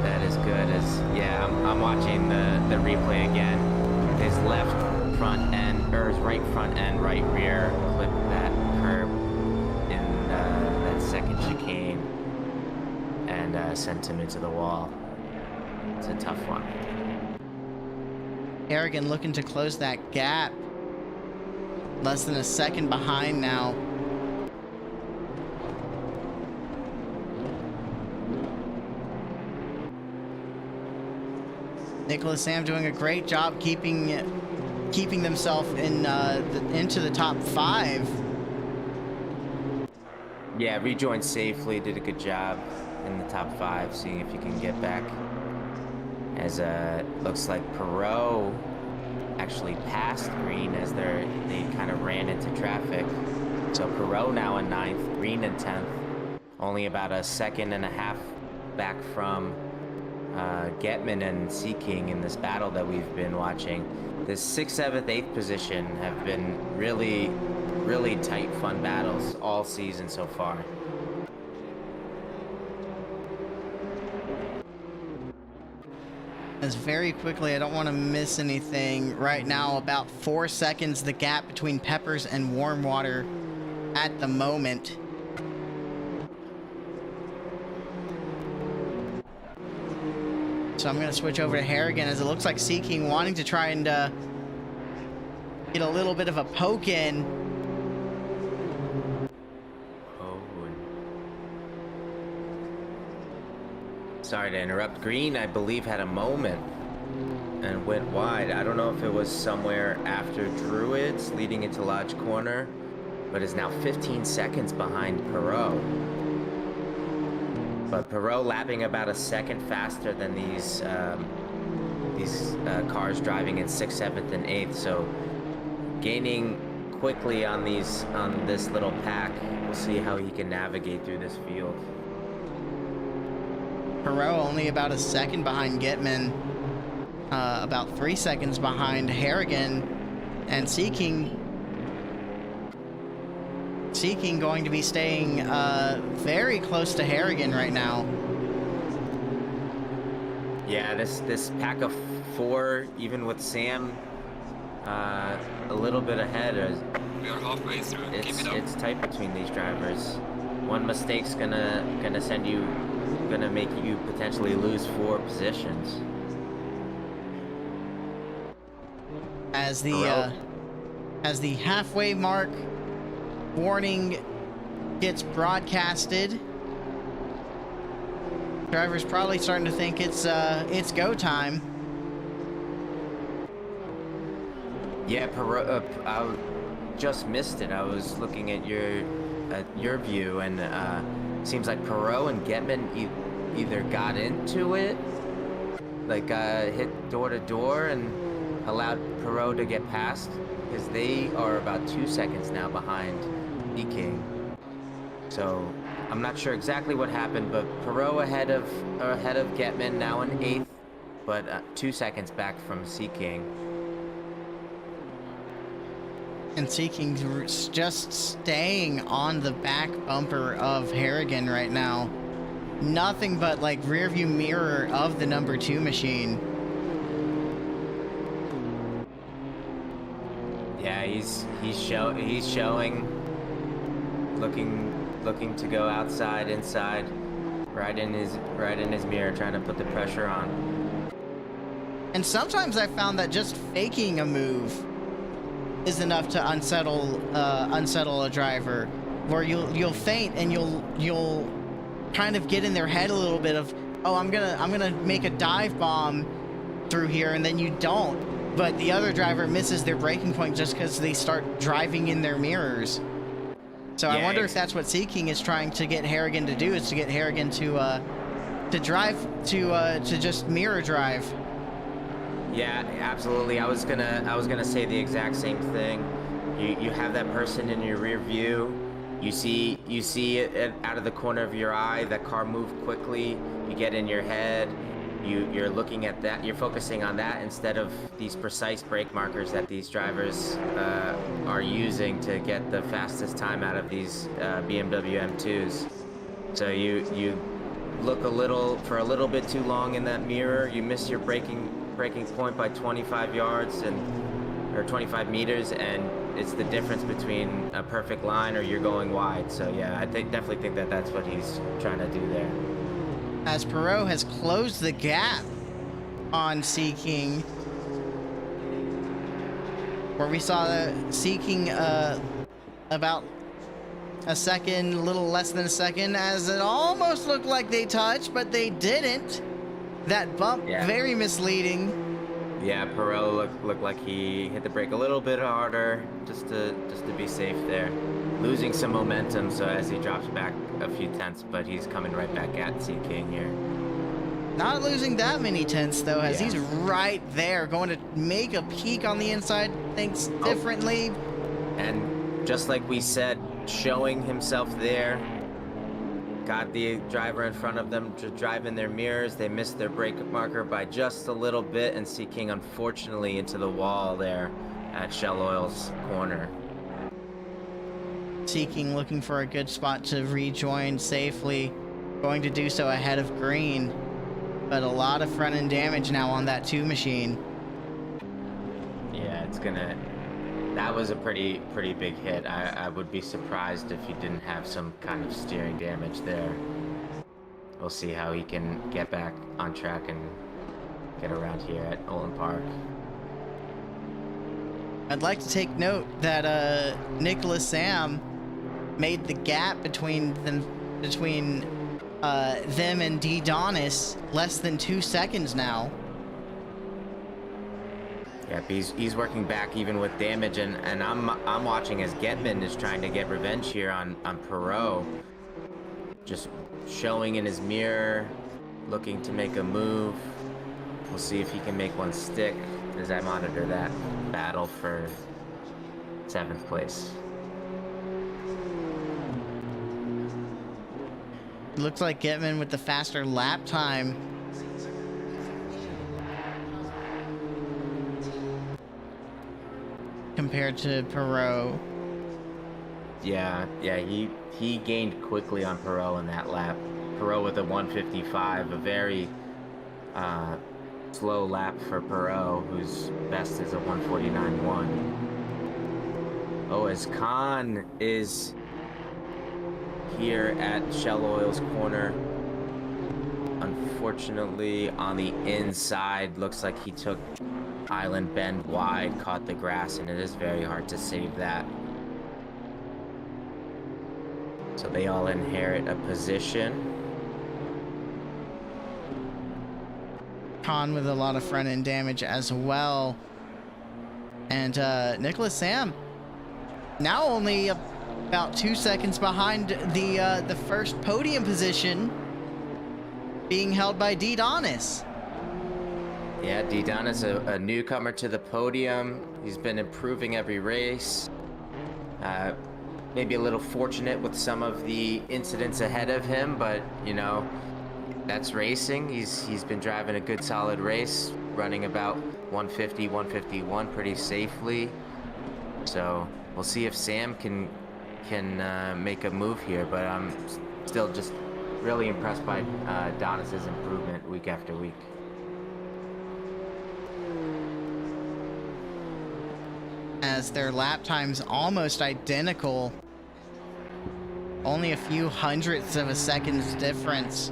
that is good. Yeah, I'm watching the replay again. His left front end, or his right front end, right rear clipped that curb in that second chicane and sent him into the wall. It's a tough one. Harrigan looking to close that gap. Less than a second behind now. Nicholas Sam doing a great job keeping themselves in into the top 5. Yeah, rejoined safely, did a good job in the top 5, seeing if you can get back. As looks like Perot actually passed Green as they kind of ran into traffic. So Perot now in 9th, Green in 10th, only about a second and a half back from Getman and Seeking in this battle that we've been watching. This 6th, 7th, 8th position have been really, really tight, fun battles all season so far. As very quickly, I don't want to miss anything. Right now, about 4 seconds, the gap between Peppers and Warm Water at the moment. So I'm going to switch over to Harrigan, as it looks like Seeking wanting to try and get a little bit of a poke in. Oh. Sorry to interrupt. Green, I believe, had a moment and went wide. I don't know if it was somewhere after Druids leading into Lodge Corner, but is now 15 seconds behind Perot. But Perot lapping about a second faster than these cars driving in 6th, 7th, and 8th. So gaining quickly on this little pack. We'll see how he can navigate through this field. Perot only about a second behind Gitman, about 3 seconds behind Harrigan, and Seeking going to be staying very close to Harrigan right now. Yeah, this pack of 4, even with Sam a little bit ahead, We are halfway through. Keep it up. it's tight between these drivers. One mistake's gonna make you potentially lose 4 positions. As the halfway mark warning gets broadcasted, drivers probably starting to think it's go time. Yeah, I just missed it. I was looking at your view, and seems like Perot and Getman either got into it, like hit door to door, and allowed Perot to get past, because they are about 2 seconds now behind King. So I'm not sure exactly what happened, but Perot ahead of Getman, now in 8th, but 2 seconds back from King. And Seeking's just staying on the back bumper of Harrigan right now. Nothing but like rear view mirror of the number 2 machine. Yeah, he's showing, looking to go outside, inside, right in his mirror, trying to put the pressure on. And sometimes I found that just faking a move is enough to unsettle a driver, where you'll feint and you'll kind of get in their head a little bit of, oh, I'm gonna make a dive bomb through here, and then you don't. But the other driver misses their braking point just because they start driving in their mirrors. So Yeah, I wonder if that's what Seeking is trying to get Harrigan to do, is to get Harrigan to drive to just mirror drive. Yeah, absolutely. I was gonna say the exact same thing. You have that person in your rear view. You see it out of the corner of your eye. That car moved quickly. You get in your head. You're looking at that. You're focusing on that instead of these precise brake markers that these drivers are using to get the fastest time out of these BMW M2s. So you look for a little bit too long in that mirror. You miss your braking point by 25 yards or 25 meters, and it's the difference between a perfect line or you're going wide. So yeah, I definitely think that that's what he's trying to do there. As Perot has closed the gap on Seeking, where we saw Seeking about a second, a little less than a second, as it almost looked like they touched, but they didn't. That bump, Yeah. very misleading. Yeah, Perot looked like he hit the brake a little bit harder just to be safe there. Losing some momentum, so as he drops back a few tenths, but he's coming right back at King here. Not losing that many tenths, though, as Yeah. he's right there, going to make a peak on the inside, thinks differently. And just like we said, showing himself there, got the driver in front of them to drive in their mirrors. They missed their brake marker by just a little bit, and King unfortunately into the wall there at Shell Oil's corner. Seeking looking for a good spot to rejoin safely, going to do so ahead of Green, but a lot of front end damage now on that 2 machine. Yeah, that was a pretty big hit. I would be surprised if he didn't have some kind of steering damage there. We'll see how he can get back on track and get around here at Oulton Park. I'd like to take note that Nicholas Sam made the gap between them and D. Donis less than 2 seconds now. Yep, he's working back even with damage, and I'm watching as Getman is trying to get revenge here on Perot. Just showing in his mirror, looking to make a move. We'll see if he can make one stick as I monitor that battle for 7th place. Looks like Getman with the faster lap time. Compared to Perot. Yeah, he gained quickly on Perot in that lap. Perot with a 155, a very slow lap for Perot, whose best is a 149.1. Oh, as Khan is here at Shell Oil's corner, unfortunately on the inside, looks like he took Island Bend wide, caught the grass, and it is very hard to save that. So they all inherit a position. Khan with a lot of front end damage as well. And Nicholas Sam now only about 2 seconds behind the first podium position, being held by D. Donis. Yeah, D. Donis, a newcomer to the podium. He's been improving every race. Maybe a little fortunate with some of the incidents ahead of him, but you know, that's racing. He's been driving a good solid race, running about 150, 151 pretty safely. So we'll see if Sam can make a move here, but I'm still just really impressed by Donis's improvement week after week. As their lap times almost identical, only a few hundredths of a second's difference.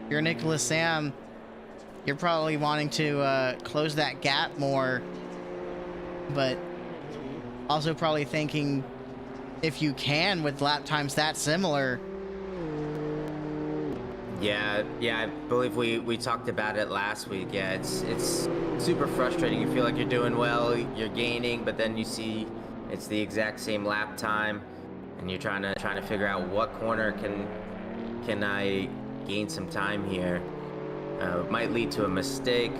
If you're Nicholas Sam, you're probably wanting to close that gap more, but also probably thinking, if you can with lap times that similar. Yeah, I believe we talked about it last week. Yeah, it's super frustrating. You feel like you're doing well, you're gaining, but then you see it's the exact same lap time, and you're trying to figure out what corner can I gain some time here. It might lead to a mistake,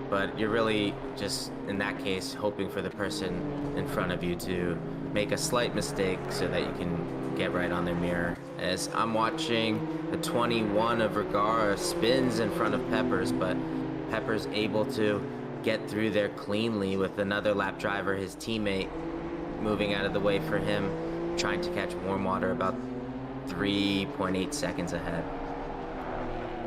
but you're really just in that case hoping for the person in front of you to make a slight mistake so that you can get right on their mirror. As I'm watching the 21 of Vergara spins in front of Peppers, but Peppers able to get through there cleanly with another lap driver, his teammate, moving out of the way for him, trying to catch warm water about 3.8 seconds ahead.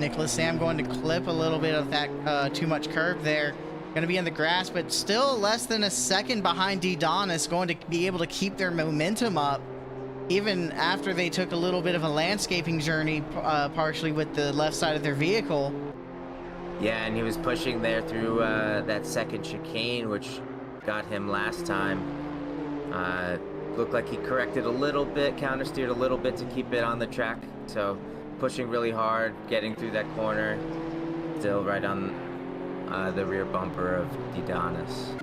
Nicholas Sam going to clip a little bit of that too much curve there. Going to be in the grass, but still less than a second behind D. Donis, going to be able to keep their momentum up even after they took a little bit of a landscaping journey, partially with the left side of their vehicle. Yeah, and he was pushing there through that second chicane, which got him last time. Looked like he corrected a little bit, countersteered a little bit to keep it on the track. So pushing really hard, getting through that corner, still right on the rear bumper of Didonis.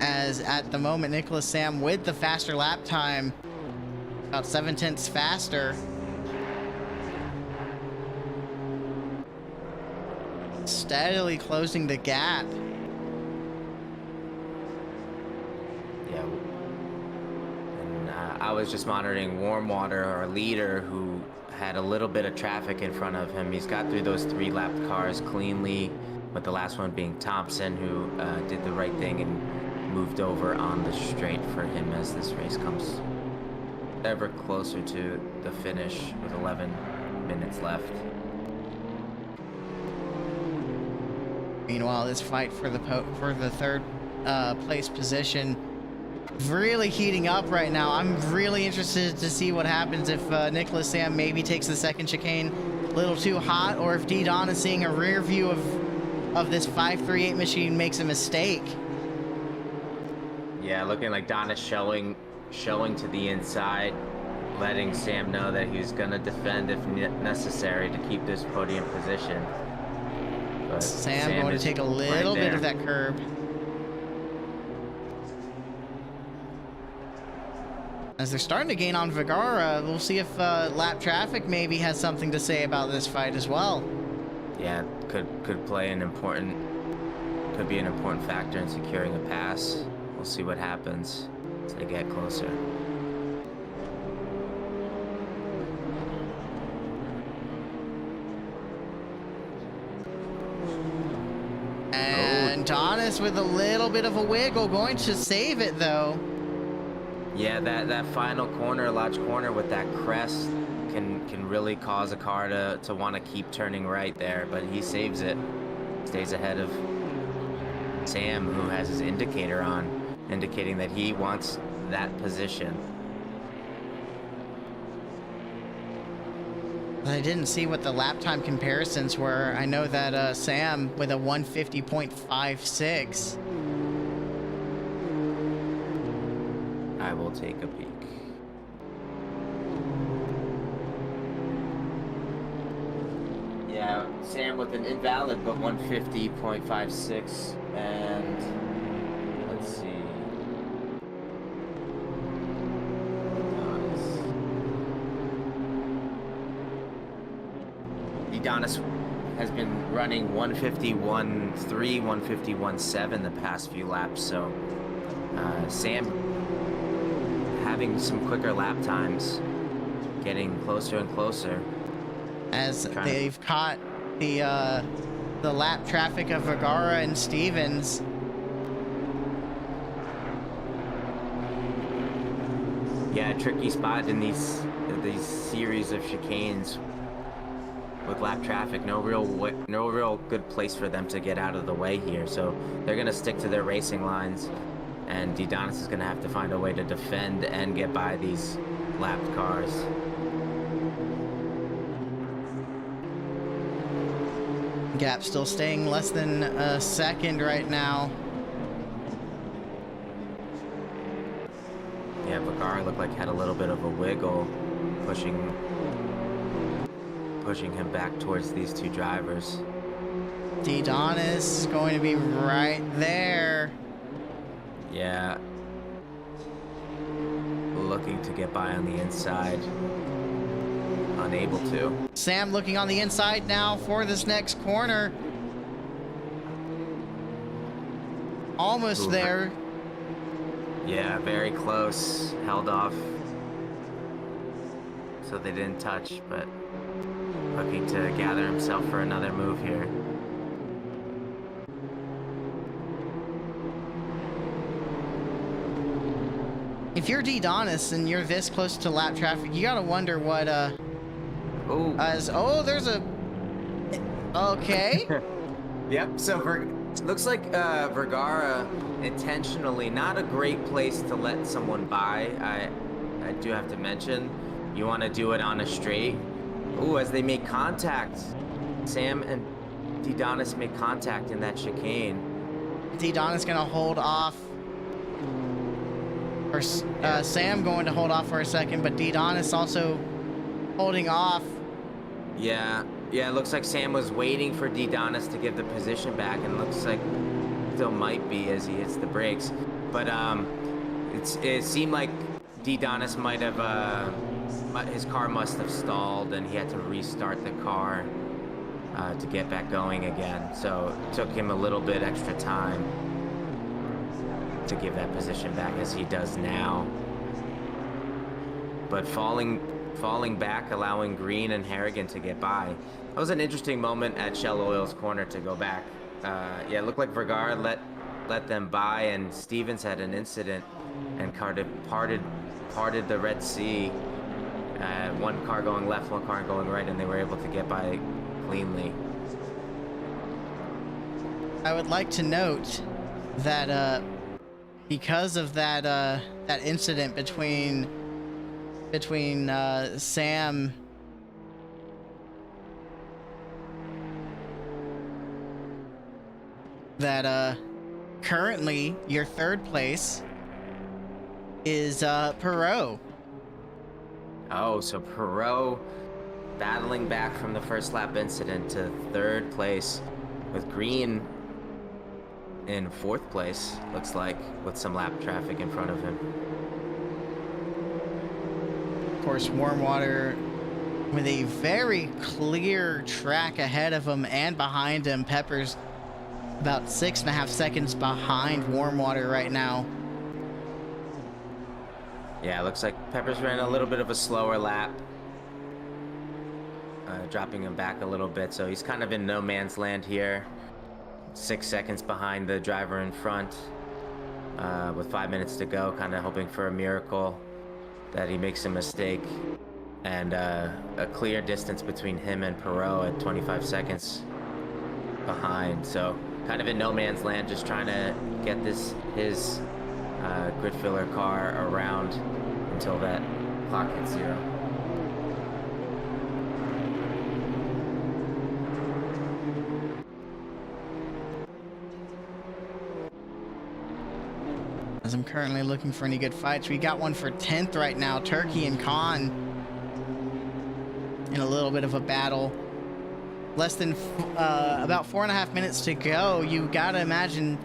As at the moment, Nicholas Sam with the faster lap time, about 7/10 faster. Steadily closing the gap. Yeah, and I was just monitoring Warm Water, our leader, who had a little bit of traffic in front of him. He's got through those 3 lapped cars cleanly, with the last one being Thompson, who did the right thing and moved over on the straight for him as this race comes ever closer to the finish with 11 minutes left. Meanwhile, this fight for the third place position really heating up right now. I'm really interested to see what happens if Nicholas Sam maybe takes the second chicane a little too hot, or if D-Don is seeing a rear view of this 538 machine makes a mistake. Yeah, looking like Don is showing to the inside, letting Sam know that he's gonna defend if necessary to keep this podium position. But Sam going to take a little bit of that curb. As they're starting to gain on Vergara, we'll see if lap traffic maybe has something to say about this fight as well. Yeah, could be an important factor in securing a pass. We'll see what happens as they get closer. And Donis with a little bit of a wiggle, going to save it though. Yeah, that final corner, large corner with that crest can really cause a car to want to keep turning right there, but he saves it. Stays ahead of Sam, who has his indicator on, indicating that he wants that position. I didn't see what the lap time comparisons were. I know that Sam with a 150.56. I will take a peek. Yeah, Sam with an invalid but 150.56, and let's see. Adonis has been running 151.3, 151.7 the past few laps, so Sam having some quicker lap times, getting closer and closer. As they've caught the lap traffic of Vergara and Stevens. Yeah, tricky spot in these series of chicanes with lap traffic. No real good place for them to get out of the way here. So they're gonna stick to their racing lines, and Didonis is gonna have to find a way to defend and get by these lapped cars. Gap still staying less than a second right now. Yeah, Vergara looked like had a little bit of a wiggle, pushing him back towards these two drivers. Didonis going to be right there. Yeah. Looking to get by on the inside. Unable to. Sam looking on the inside now for this next corner. Almost there. Yeah, very close. Held off. So they didn't touch, but looking to gather himself for another move here. If you're Didonis and you're this close to lap traffic, you gotta wonder what there's a okay. Yep, so looks like Vergara intentionally, not a great place to let someone by. I do have to mention, you want to do it on a straight. Ooh, as they make contact, Sam and Didonis make contact in that chicane. Didonis gonna hold off, or Sam going to hold off for a second, but Didonis also holding off. Yeah, it looks like Sam was waiting for Didonis to give the position back, and looks like still might be as he hits the brakes. But it seemed like Didonis might have, his car must have stalled, and he had to restart the car to get back going again. So it took him a little bit extra time to give that position back, as he does now. But falling back, allowing Green and Harrigan to get by. That was an interesting moment at Shell Oil's corner to go back. Yeah, it looked like Vergara let them by, and Stevens had an incident and parted the Red Sea. One car going left, one car going right, and they were able to get by cleanly. I would like to note that because of that that incident between Sam that currently your third place is Perot. Oh, so Perot battling back from the first lap incident to third place, with Green in fourth place, looks like, with some lap traffic in front of him. Of course, Warmwater with a very clear track ahead of him and behind him. Pepper's about 6.5 seconds behind Warmwater right now. Yeah, it looks like Pepper's ran a little bit of a slower lap, dropping him back a little bit, so he's kind of in no man's land here. 6 seconds behind the driver in front, with 5 minutes to go, kind of hoping for a miracle that he makes a mistake, and a clear distance between him and Perot at 25 seconds behind. So kind of in no man's land, just trying to get his grid filler car around until that clock hits 0. As I'm currently looking for any good fights, we got one for 10th right now. Turkey and Khan in a little bit of a battle. Less than about 4.5 minutes to go. You gotta imagine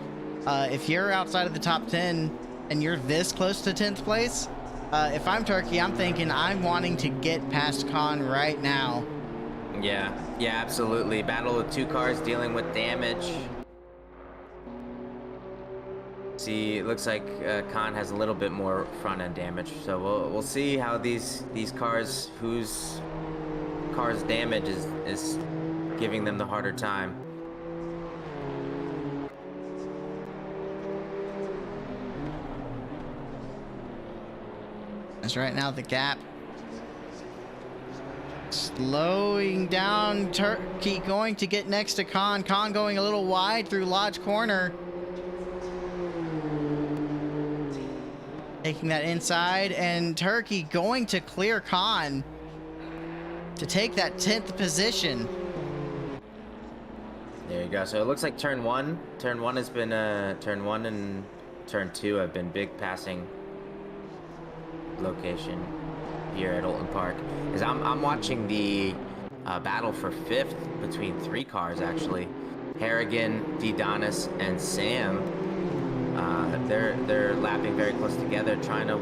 if you're outside of the top 10 and you're this close to 10th place, if I'm Turkey, I'm thinking I'm wanting to get past Khan right now. Yeah, absolutely. Battle with 2 cars dealing with damage. See, it looks like Khan has a little bit more front end damage, so we'll see how these cars, whose car's damage is giving them the harder time. As right now the gap slowing down. Turkey going to get next to Khan. Khan going a little wide through Lodge Corner. Taking that inside, and Turkey going to clear Khan to take that 10th position. There you go. So it looks like turn one has been turn 1 and turn 2 have been big passing location here at Oulton Park. As I'm watching the battle for 5th between 3 cars actually. Harrigan, Donis, and Sam. They're lapping very close together, trying to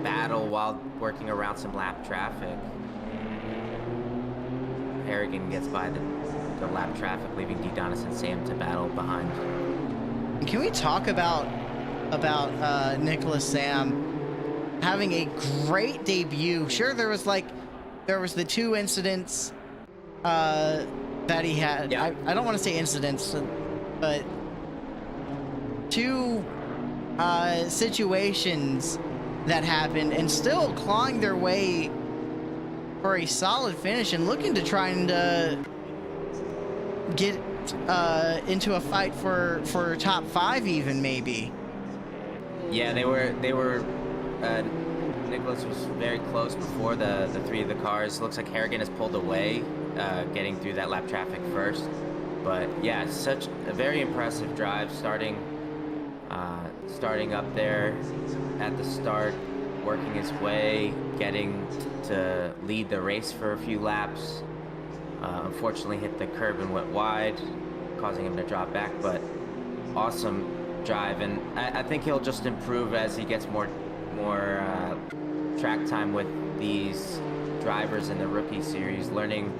battle while working around some lap traffic. Harrigan gets by the lap traffic, leaving Donis and Sam to battle behind. Can we talk about Nicholas Sam having a great debut? Sure, there was the 2 incidents that he had. Yeah. I don't want to say incidents, but 2 situations that happened, and still clawing their way for a solid finish and looking to try and get into a fight for top 5 even, maybe. Yeah, they were Nicholas was very close before the 3 of the cars. Looks like Harrigan has pulled away, getting through that lap traffic first. But yeah, such a very impressive drive, starting up there at the start, working his way, getting to lead the race for a few laps. Unfortunately hit the curb and went wide, causing him to drop back, but awesome drive. And I think he'll just improve as he gets more track time with these drivers in the rookie series, learning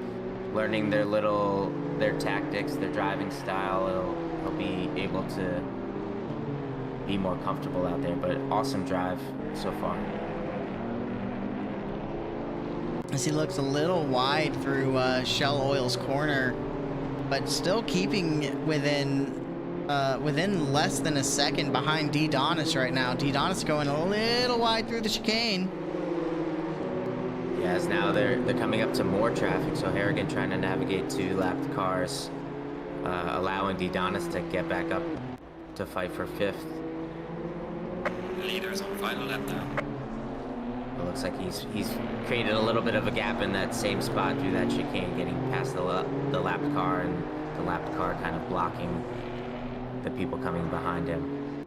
their tactics, their driving style. He'll be able to be more comfortable out there, but awesome drive so far. As he looks a little wide through Shell Oil's corner, but still keeping within less than a second behind Donis right now. Donis going a little wide through the chicane. Yeah, as now they're coming up to more traffic, so Harrigan trying to navigate 2 lapped cars, allowing Donis to get back up to fight for 5th. leaders on final lap now. It looks like he's created a little bit of a gap in that same spot through that chicane, getting past the lapped car, and the lapped car kind of blocking the people coming behind him.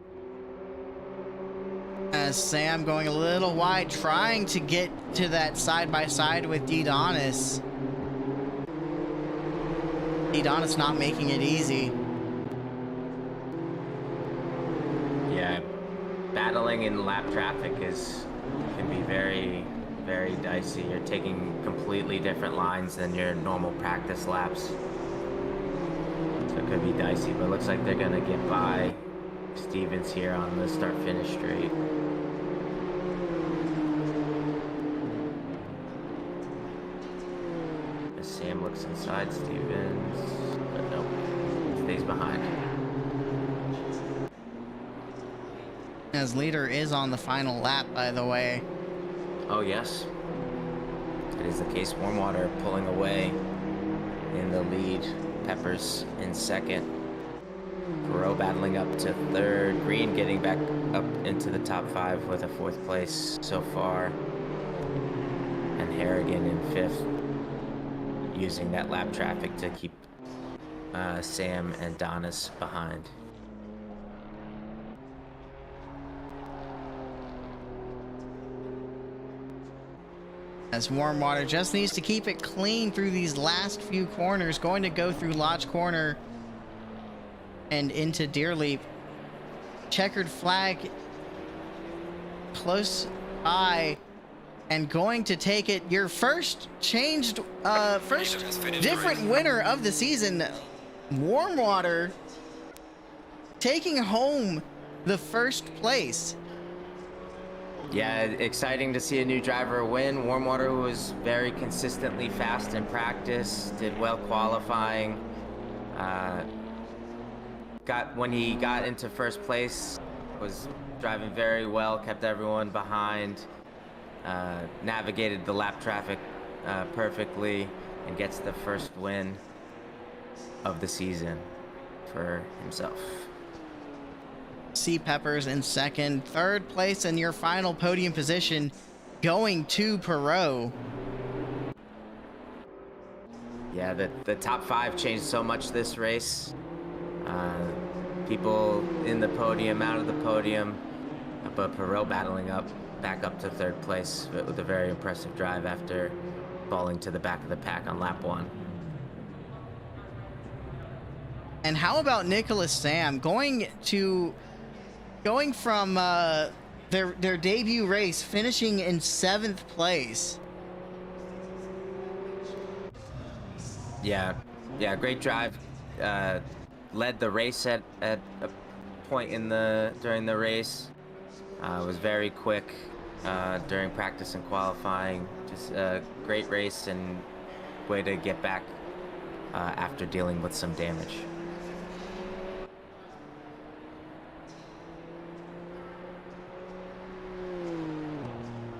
As Sam going a little wide, trying to get to that side-by-side with D-Donis. D-Donis not making it easy. Yeah, battling in lap traffic can be very, very dicey. You're taking completely different lines than your normal practice laps. So it could be dicey, but it looks like they're gonna get by Stevens here on the start-finish straight. As Sam looks inside Stevens, but nope, stays behind. As leader is on the final lap, by the way. Oh yes, it is the case. Warmwater pulling away in the lead. Peppers in second. Perot battling up to third. Green getting back up into the top 5 with a 4th place so far. And Harrigan in 5th, using that lap traffic to keep Sam and Donis behind. As Warmwater just needs to keep it clean through these last few corners. Going to go through Lodge Corner and into Deerleap. Checkered flag close by and going to take it. Your first first different winner of the season, Warmwater, taking home the first place. Yeah, exciting to see a new driver win. Warmwater was very consistently fast in practice, did well qualifying. When he got into first place, was driving very well, kept everyone behind, navigated the lap traffic perfectly, and gets the first win of the season for himself. C. Peppers in second. Third place in your final podium position going to Perot. Yeah, the top 5 changed so much this race. People in the podium, out of the podium, but Perot battling back up to third place with a very impressive drive after falling to the back of the pack on lap 1. And how about Nicholas Sam going from their debut race, finishing in 7th place? Yeah, great drive. Led the race at a point during the race. Was very quick during practice and qualifying. Just a great race and way to get back after dealing with some damage.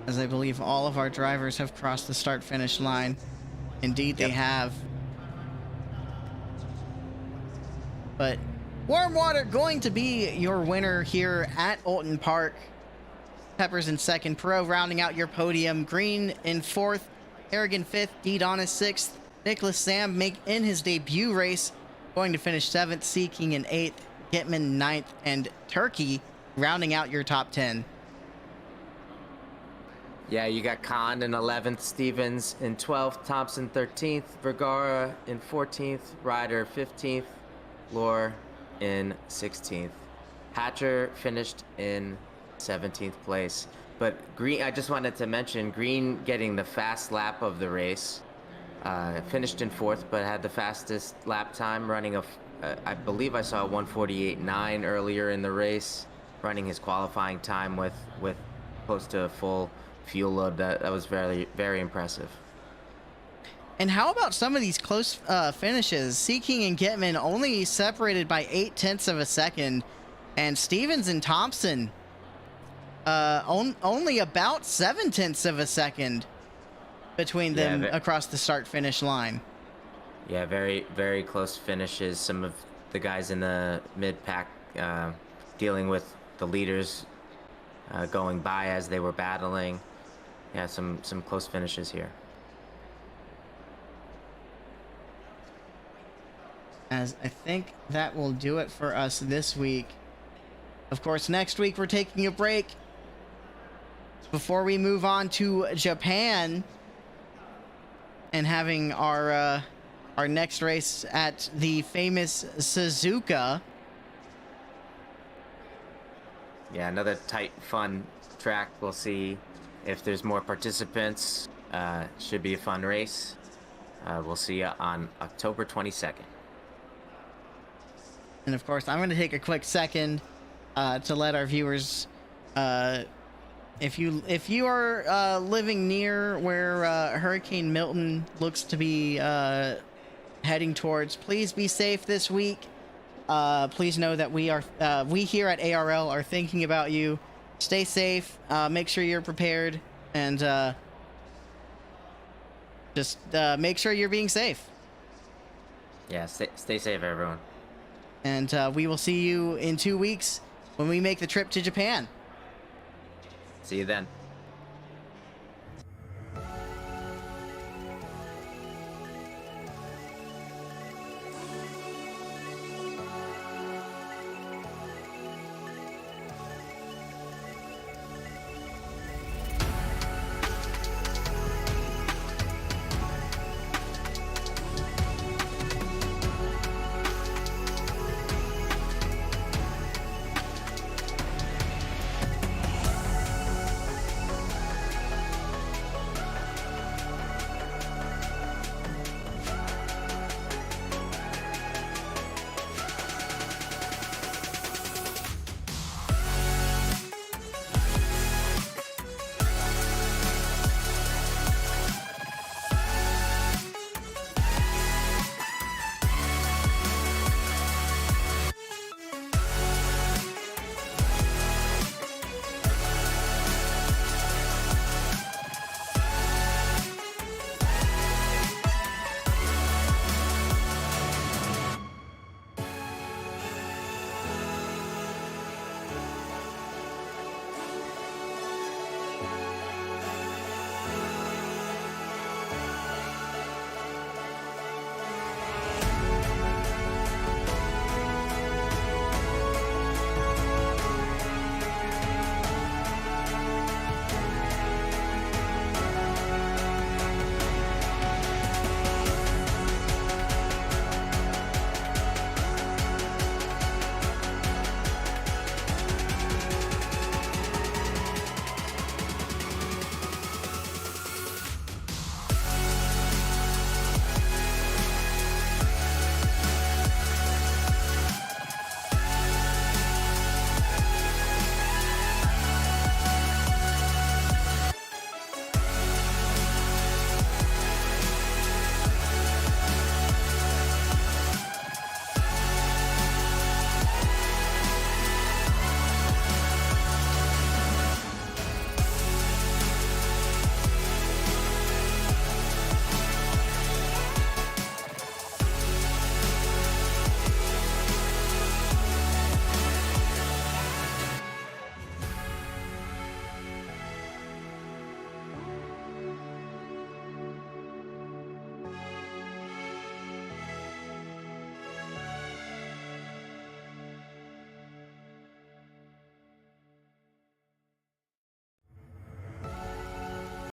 As I believe all of our drivers have crossed the start-finish line. Indeed, they have. But Warmwater going to be your winner here at Oulton Park. Peppers in second, Perot rounding out your podium. Green in 4th, Harrigan 5th, D-Donis 6th. Nicholas Sam in his debut race, going to finish 7th, C. King in 8th, Gitman 9th, and Turkey rounding out your top 10. Yeah, you got Kahn in 11th, Stevens in 12th, Thompson 13th, Vergara in 14th, Ryder 15th, Lohr in 16th. Hatcher finished in 17th place. But Green, I just wanted to mention, Green getting the fast lap of the race. Finished in 4th, but had the fastest lap time, running I believe I saw a 1:48.9 earlier in the race, running his qualifying time with close to a full fuel load. That was very, very impressive. And how about some of these close finishes? C. King and Gitman only separated by 0.8 of a second, and Stevens and Thompson only about 0.7 of a second between them across the start-finish line. Yeah, very, very close finishes. Some of the guys in the mid-pack dealing with the leaders going by as they were battling. Yeah, some close finishes here. As I think that will do it for us this week. Of course, next week we're taking a break before we move on to Japan and having our next race at the famous Suzuka. Yeah, another tight, fun track. We'll see if there's more participants. Should be a fun race. We'll see you on October 22nd. And of course, I'm going to take a quick second to let our viewers, if you are living near where Hurricane Milton looks to be heading towards, please be safe this week. Please know that we here at ARL are thinking about you. Stay safe. Make sure you're prepared, and just make sure you're being safe. Yeah, stay safe, everyone. And we will see you in 2 weeks when we make the trip to Japan. See you then.